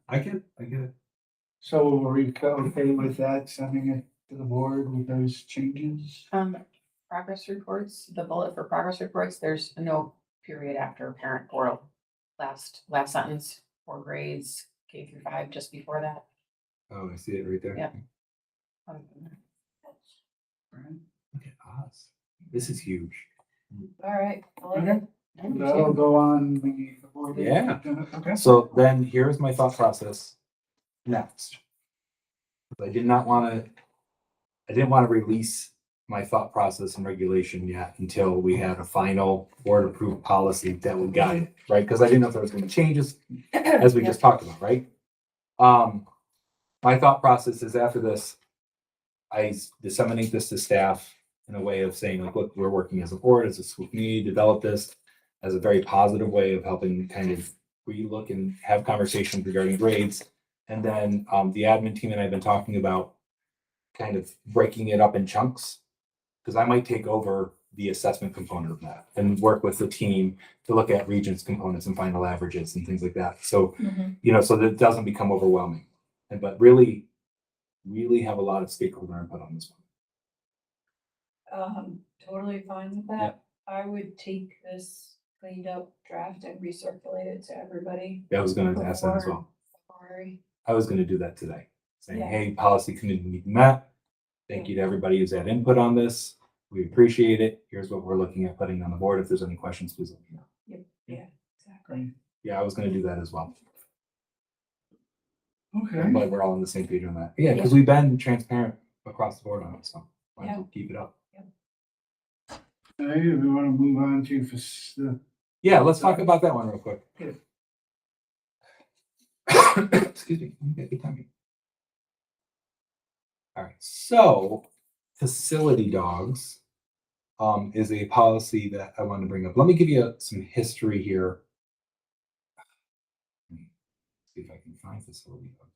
I get it.
So are we okay with that, sending it to the board with those changes?
Progress reports, the bullet for progress reports, there's no period after parent portal. Last sentence, 4 grades, K-5, just before that.
Oh, I see it right there.
Yeah.
Look at us. This is huge.
All right. I like
Okay.
it.
That'll go on the board.
Yeah.
Okay.
So then here's my thought process next. I didn't want to release my thought process and regulation yet until we had a final board approved policy that would guide it, right? Because I didn't know if there was going to be changes as we just talked about, right? My thought process is after this, I disseminate this to staff in a way of saying like, look, we're working as a board, as a school community, develop this as a very positive way of helping kind of relook and have conversations regarding grades. And then the admin team and I have been talking about kind of breaking it up in chunks, because I might take over the assessment component of that and work with the team to look at Regents components and final averages and things like that. So, so that it doesn't become overwhelming. But really have a lot of stakeholder input on this one.
Totally fine with that. I would take this cleaned up draft and recirculate it to everybody.
I was going to ask that as well.
Sorry.
I was going to do that today, saying,
Yeah.
hey, policy committee meeting met. Thank you to everybody who's had input on this. We appreciate it. Here's what we're looking at putting on the board. If there's any questions, please let me know.
Yeah, exactly.
Yeah, I was going to do that as well.
Okay.
I'm glad we're all on the same page on that. Yeah, because we've been transparent across the board on it, so why don't we keep it up?
All right, we want to move on to the
Yeah, let's talk about that one real quick.
Yeah.
Excuse me. Good timing. All right, so facility dogs is a policy that I want to bring up. Let me give you some history here. See if I can find facility dogs.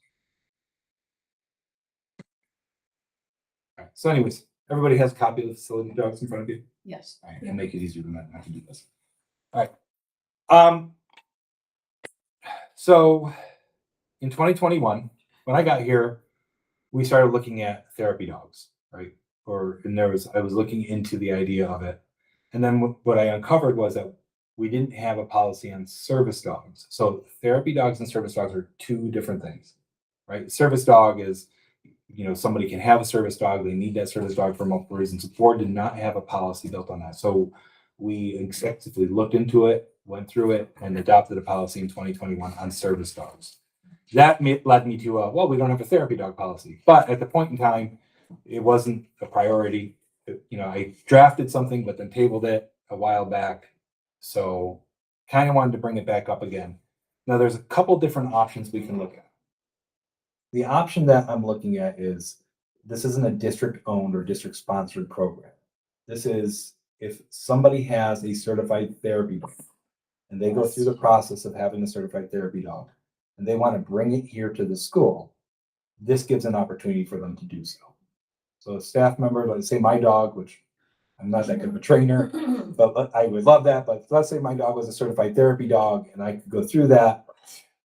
All right. So, anyways, everybody has a copy of the facility dogs in front of you.
Yes.
All right, and make it easier to not to do this. All right. So in 2021, when I got here, we started looking at therapy dogs, right? I was looking into the idea of it. And then what I uncovered was that we didn't have a policy on service dogs. So therapy dogs and service dogs are two different things, right? Service dog is, somebody can have a service dog. They need that service dog for multiple reasons. The board did not have a policy built on that. So we extensively looked into it, went through it, and adopted a policy in 2021 on service dogs. That led me to, we don't have a therapy dog policy. But at the point in time, it wasn't a priority. I drafted something, but then tabled it a while back. So kind of wanted to bring it back up again. Now, there's a couple different options we can look at. The option that I'm looking at is this isn't a district-owned or district-sponsored program. This is if somebody has a certified therapy dog and they go through the process of having a certified therapy dog and they want to bring it here to the school, this gives an opportunity for them to do so. So a staff member, let's say my dog, which I'm not that good of a trainer, but I would love that. But let's say my dog was a certified therapy dog and I could go through that.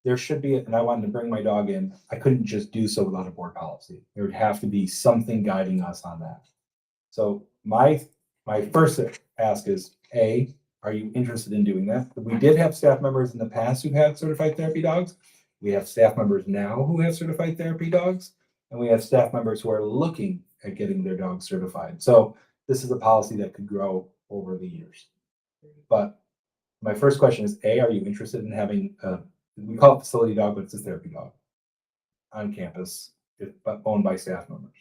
There should be, and I wanted to bring my dog in. I couldn't just do so without a board policy. There would have to be something guiding us on that. So my first ask is, A, are you interested in doing that? We did have staff members in the past who had certified therapy dogs. We have staff members now who have certified therapy dogs, and we have staff members who are looking at getting their dogs certified. So this is a policy that could grow over the years. But my first question is, A, are you interested in having we call it facility dog, but it's a therapy dog on campus, but owned by staff members?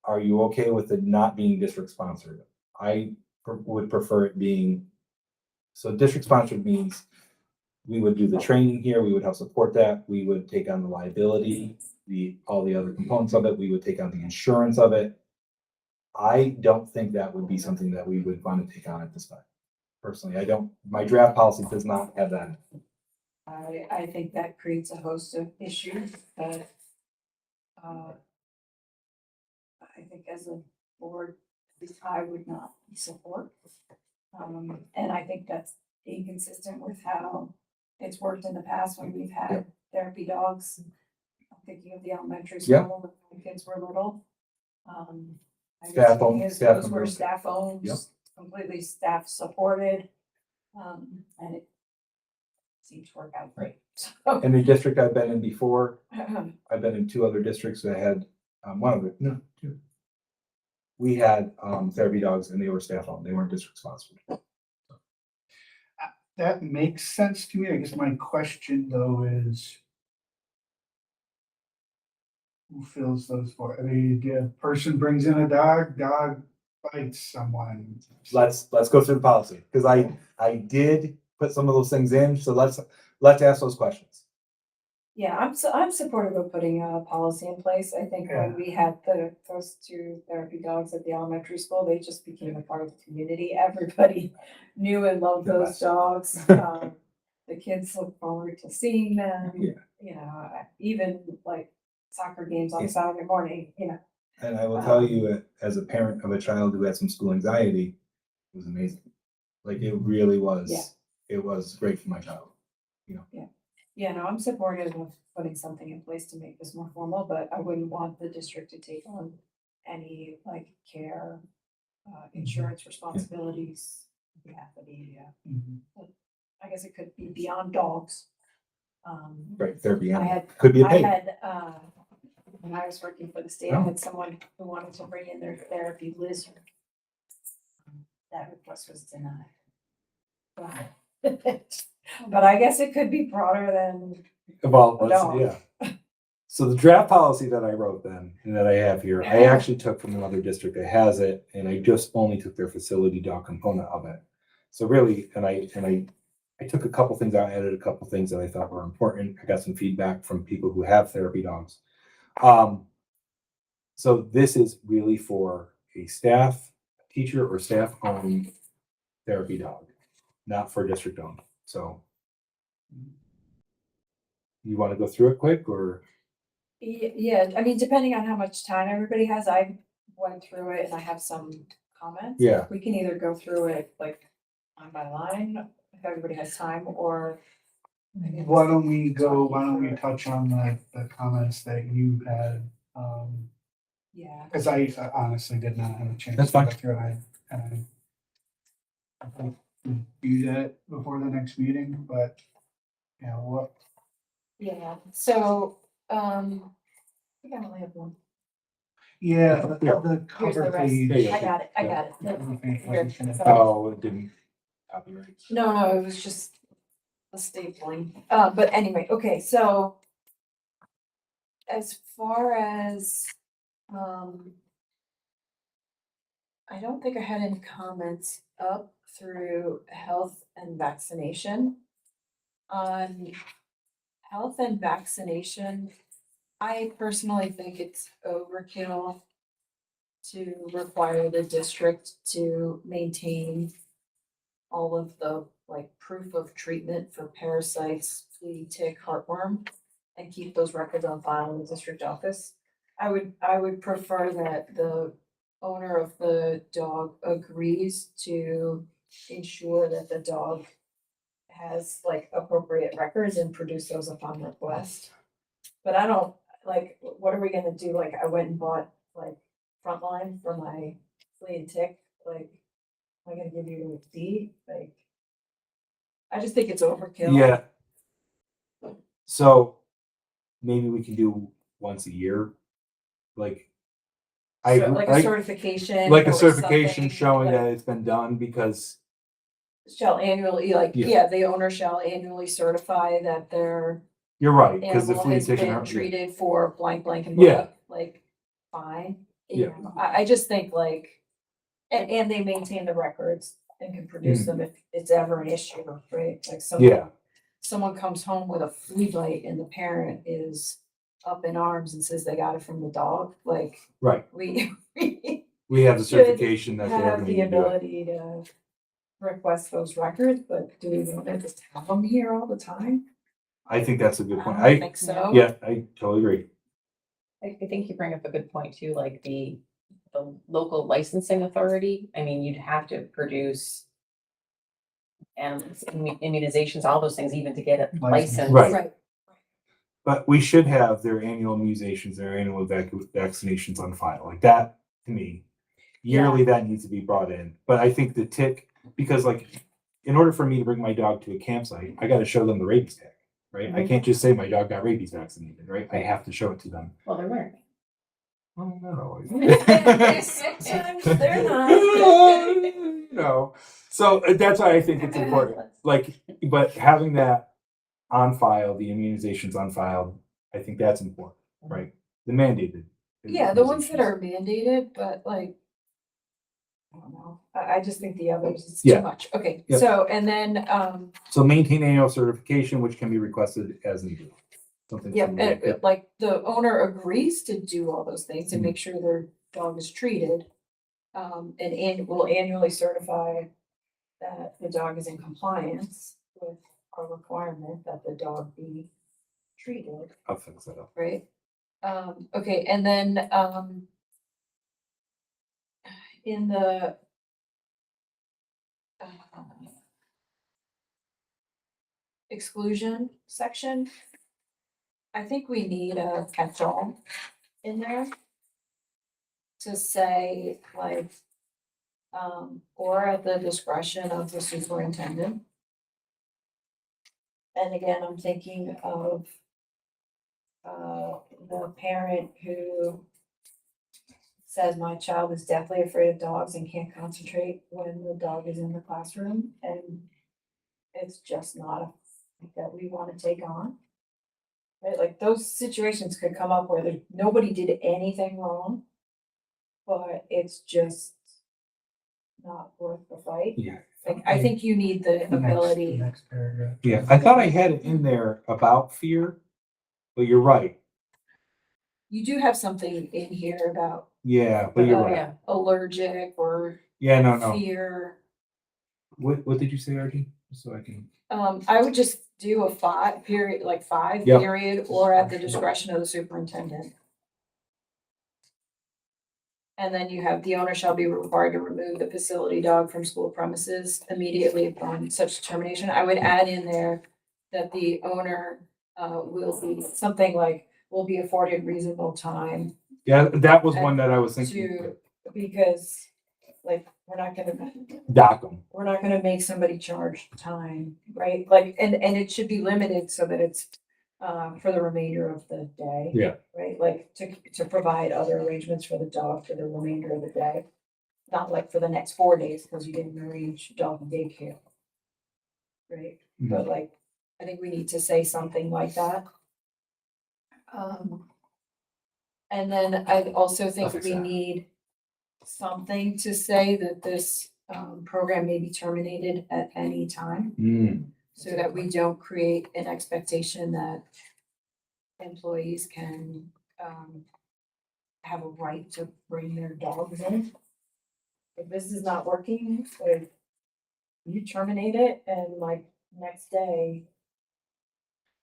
Are you okay with it not being district sponsored? I would prefer it being, so district sponsored means we would do the training here, we would help support that, we would take on the liability, all the other components of it, we would take on the insurance of it. I don't think that would be something that we would want to take on at this time. Personally, my draft policy does not have that.
I think that creates a host of issues that I think as a board, at least I would not support. And I think that's inconsistent with how it's worked in the past when we've had therapy dogs. I'm thinking of the elementary school when the kids were little.
Staff owned,
those were staff owned, completely staff supported. And it seemed to work out great. So,
In the district I've been in before, I've been in two other districts that had two. We had therapy dogs and they were staff owned. They weren't district sponsored.
That makes sense to me. I guess my question though is, who fills those for? I mean, a person brings in a dog bites someone.
Let's go through the policy because I did put some of those things in. So let's ask those questions.
yeah, I'm supportive of putting a policy in place. I think when we had those two therapy dogs at the elementary school, they just became a part of the community. Everybody knew and loved those dogs. The kids look forward to seeing them.
Yeah.
Even like soccer games on Saturday morning,
And I will tell you, as a parent of a child who had some school anxiety, it was amazing. Like it really was.
Yeah.
It was great for my child.
Yeah, no, I'm supportive of putting something in place to make this more formal, but I wouldn't want the district to take on any like care, insurance responsibilities. On behalf of I guess it could be beyond dogs.
Right, therapy.
I
Could be a pig.
had, when I was working for the state, I had someone who wanted to bring in their therapy lizard. That request was denied. But I guess it could be broader than,
Well,
dog.
yeah. So the draft policy that I wrote then and that I have here, I actually took from another district that has it, and I just only took their facility dog component of it. So really, and I took a couple things out, added a couple things that I thought were important. I got some feedback from people who have therapy dogs. So this is really for a staff, teacher or staff owned therapy dog, not for district owned. So you want to go through it quick or?
Yeah, I mean, depending on how much time everybody has, I went through it and I have some comments.
Yeah.
We can either go through it like line by line, if everybody has time, or.
Why don't we touch on the comments that you had,
Yeah,
because I honestly did not have a chance.
That's
to
fine.
go through it. I could do that before the next meeting, but, you know, what,
yeah, so, I think I only have one.
yeah, the
Here's the
cover
rest.
page.
I got it, I got it.
The cover page
Here.
wasn't finished.
Oh, it didn't copyright.
No, it was just the stapling. But anyway, okay, so as far as, I don't think I had any comments up through health and vaccination. On health and vaccination, I personally think it's overkill to require the district to maintain all of the like proof of treatment for parasites, flea, tick, heartworm, and keep those records on file in the district office. I would prefer that the owner of the dog agrees to ensure that the dog has like appropriate records and produce those upon request. But I don't, like, what are we gonna do? Like, I went and bought like Frontline for my flea and tick, like, am I gonna give you a D? Like, I just think it's overkill.
Yeah. So maybe we can do once a year. Like I,
So, like a
I
certification.
like a
or
certification
something,
showing
like,
that it's been done because
shall annually, like,
Yeah.
yeah, the owner shall annually certify that their
you're right, because the
animal
flea
has
and tick
been
and
treated for blank, blank and
Yeah.
blank, like, fine. You
Yeah.
know, I just think like, and they maintain the records and can produce them if it's ever an issue, right? Like
yeah,
someone comes home with a flea bite and the parent is up in arms and says they got it from the dog, like,
right.
we
We have the
Should
certification that they're
have
going
the
to do it.
ability to request those records, but do we want to just have them here all the time?
I think that's a good
I
point.
don't think so.
Yeah, I totally agree.
I think you bring up a good point too, like the local licensing authority. I mean, you'd have to produce animals, immunizations, all those things, even to get a license.
Right.
Right,
But we should have their annual immunizations, their annual vaccinations on file. Like that, to me, yearly that needs to be brought in. But I think the tick, because like, in order for me to bring my dog to a campsite, I got to show them the rabies tag, right? I can't just say my dog got rabies vaccinated, right? I have to show it to them.
Well, they're wearing it.
Well, not always.
Sometimes they're not.
No. So that's why I think it's important. Like, but having that on file, the immunizations on file, I think that's important, right? The mandated.
Yeah, the ones that
immunizations.
are mandated, but like, I don't know, I just think the others, it's
Yeah.
too much. Okay,
Yep.
so, and then,
So maintain annual certification, which can be requested as needed. Something
yeah,
similar like that.
like the owner agrees to do all those things and
Mhm.
make sure their dog is treated. And will annually certify that the dog is in compliance with our requirement that the dog be treated,
I'll fix that up.
right? Okay, and then, in the exclusion section, I think we need a catch-all in there to say like, or at the discretion of the superintendent. And again, I'm thinking of the parent who says my child is deathly afraid of dogs and can't concentrate when the dog is in the classroom, and it's just not a thing that we want to take on. Right, like those situations could come up where nobody did anything wrong, but it's just not worth the fight.
Yeah.
Like, I think you need the ability.
Next paragraph.
Yeah, I thought I had it in there about fear, but you're right.
You do have something in here about
Yeah, but you're
uh,
right.
Yeah,
allergic or
Yeah, no.
fear.
What did you say, Archie? So I can.
I would just do a 5 period, like 5
Yep.
period, or at the discretion of the superintendent. And then you have the owner shall be required to remove the facility dog from school premises immediately upon such determination. I would add in there that the owner will be, something like, will be afforded reasonable time
Yeah, that was one that I was thinking.
to, because like, we're not
Dock them.
make somebody charge time, right? Like, and it should be limited so that it's for the remainder of the day.
Yeah.
Right, like to provide other arrangements for the dog for the remainder of the day. Not like for the next 4 days, because you didn't arrange dog daycare. Right, but like, I think we need to say something like that. And then I also think
fix
we
that.
need something to say that this program may be terminated at any time. So that we don't create an expectation that employees can have a right to bring their dogs in. If this is not working, like, you terminate it and like next day,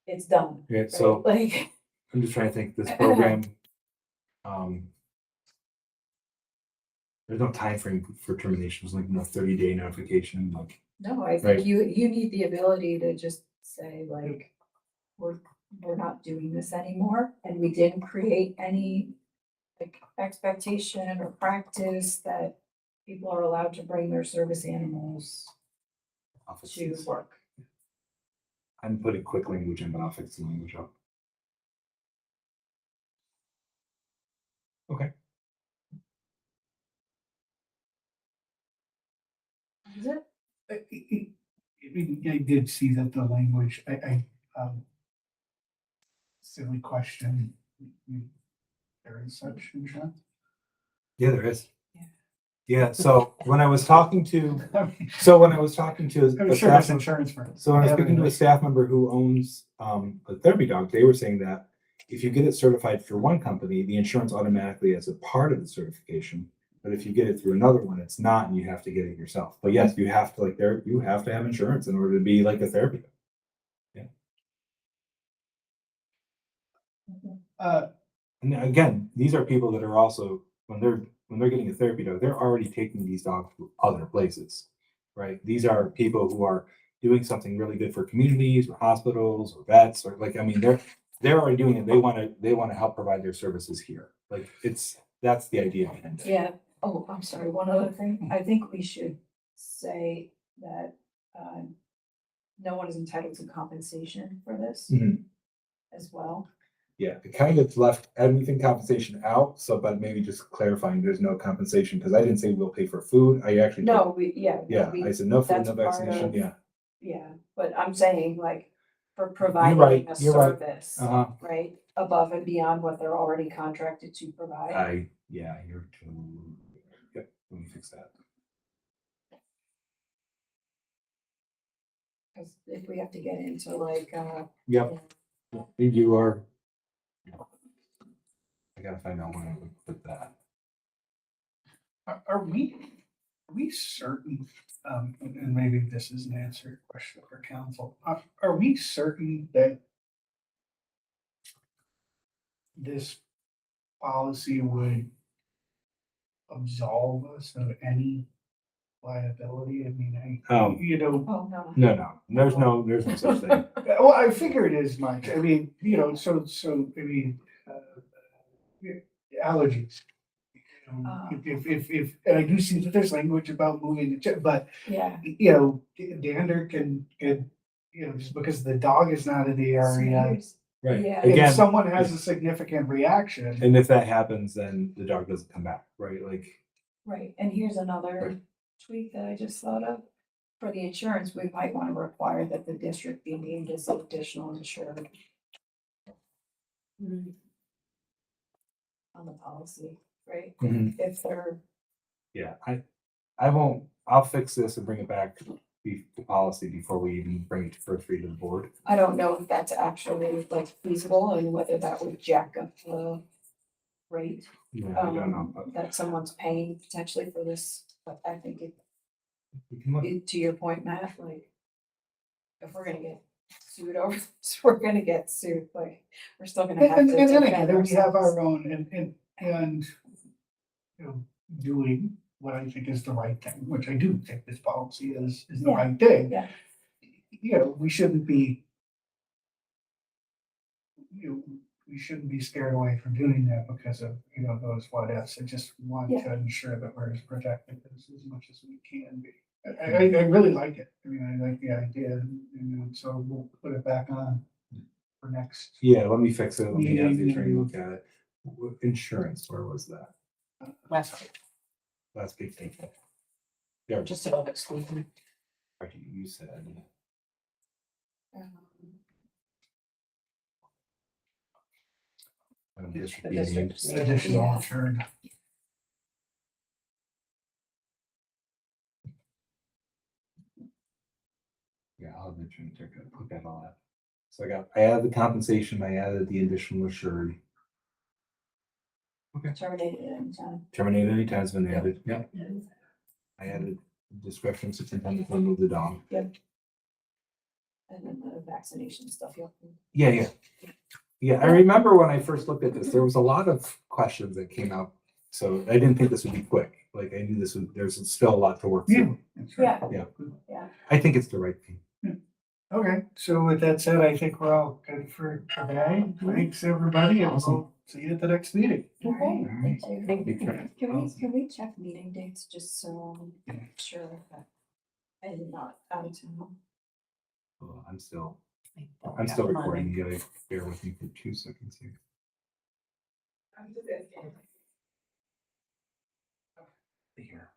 it's done.
Yeah,
right?
so
Like,
I'm just trying to think this program. There's no time frame for termination. There's like no 30-day notification. Like,
no, I
Right.
think you need the ability to just say like, we're not doing this anymore, and we didn't create any like expectation or practice that people are allowed to bring their service animals to
offices.
work.
I'm putting quick language in, but I'll fix the language up. Okay.
Is it?
I did see that the language, silly question. There is such insurance?
Yeah, there is.
Yeah.
Yeah. So when I was talking to
I mean,
a
I'm sure
staff
there's
member,
insurance for it.
so when I was
Yeah,
speaking to a
but-
staff member who owns a therapy dog, they were saying that if you get it certified through one company, the insurance automatically is a part of the certification. But if you get it through another one, it's not, and you have to get it yourself. But yes, you have to you have to have insurance in order to be like a therapy dog. And again, these are people that are also when they're getting a therapy dog, they're already taking these dogs to other places, right? These are people who are doing something really good for communities or hospitals or vets or like, I mean, they're already doing it. They want to help provide their services here. Like that's the idea behind it.
Yeah. Oh, I'm sorry. One other thing. I think we should say that no one is entitled to compensation for this
Mhm.
as well.
Yeah, it kind of left anything compensation out. So, but maybe just clarifying, there's no compensation because I didn't say we'll pay for food. I actually
No,
yeah, I said no food,
that's
no
part
vaccination.
of-
Yeah,
Yeah, but I'm saying like for providing
right,
a
you're right.
service,
uh-huh.
right, above and beyond what they're already contracted to provide.
You're too. Yep, let me fix that.
Because if we have to get into like,
Yep, you are. I gotta find out when I would put that.
Are we certain, and maybe this is an answer question for council, are we certain that this policy would absolve us of any liability? I mean, you know,
oh, no.
There's no such thing.
well, I figured as much. I mean, you know, so, I mean, allergies. If, and I do see that there's language about moving, but,
Yeah.
you know, dander can, you know, just because the dog is not in the area.
Right.
Yeah.
If
Again,
someone has a significant reaction.
and if that happens, then the dog doesn't come back, right? Like,
Right, and here's another
Right.
tweak that I just thought of. For the insurance, we might want to require that the district be named as additional insured. On the policy, right? If they're,
yeah, I won't. I'll fix this and bring it back to policy before we even bring it to first read to the board.
I don't know if that's actually like feasible and whether that would jack up the rate,
Yeah, I don't know, but
that someone's paying potentially for this, but I think
we can look.
to your point, Matt, like, if we're gonna get sued over this, we're gonna get sued, like, we're still gonna have
And
to
then
defend
again, we have
ourselves.
our own and, you know, doing what I think is the right thing, which I do think this policy is the
Yeah,
right thing.
yeah.
You know, we shouldn't be, we shouldn't be scared away from doing that because of, those what ifs. I just want
Yeah.
to ensure that we're as protected as much as we can be. I really like it. I mean, I like the idea, and so we'll put it back on for next.
Yeah, let me fix it. Let me have the
Yeah,
attorney
yeah.
look at it. Insurance, where was that?
Last week,
Last big thing. There, just,
just above exclusion.
you said. This should
The
be
district.
named.
Additional
Yeah.
insured.
Yeah, I'll have the attorney look at all that. So I added the compensation, I added the additional assured.
Terminated at any time.
Terminated anytime has been added, yep. I added discretion superintendent to remove the dog.
And then the vaccination stuff,
Yeah. Yeah, I remember when I first looked at this, there was a lot of questions that came out. So I didn't think this would be quick. Like I knew there's still a lot to work
Yeah.
through.
That's right.
Yeah.
I think it's the right thing.
Okay, so with that said, I think we're all good for today. Thanks, everybody, and we'll see you at the next meeting.
Okay, thank you.
Thank you.
Can we check meeting dates just so I'm sure that I did not out of town?
Oh, I'm still recording. You gotta bear with me for 2 seconds here. Here.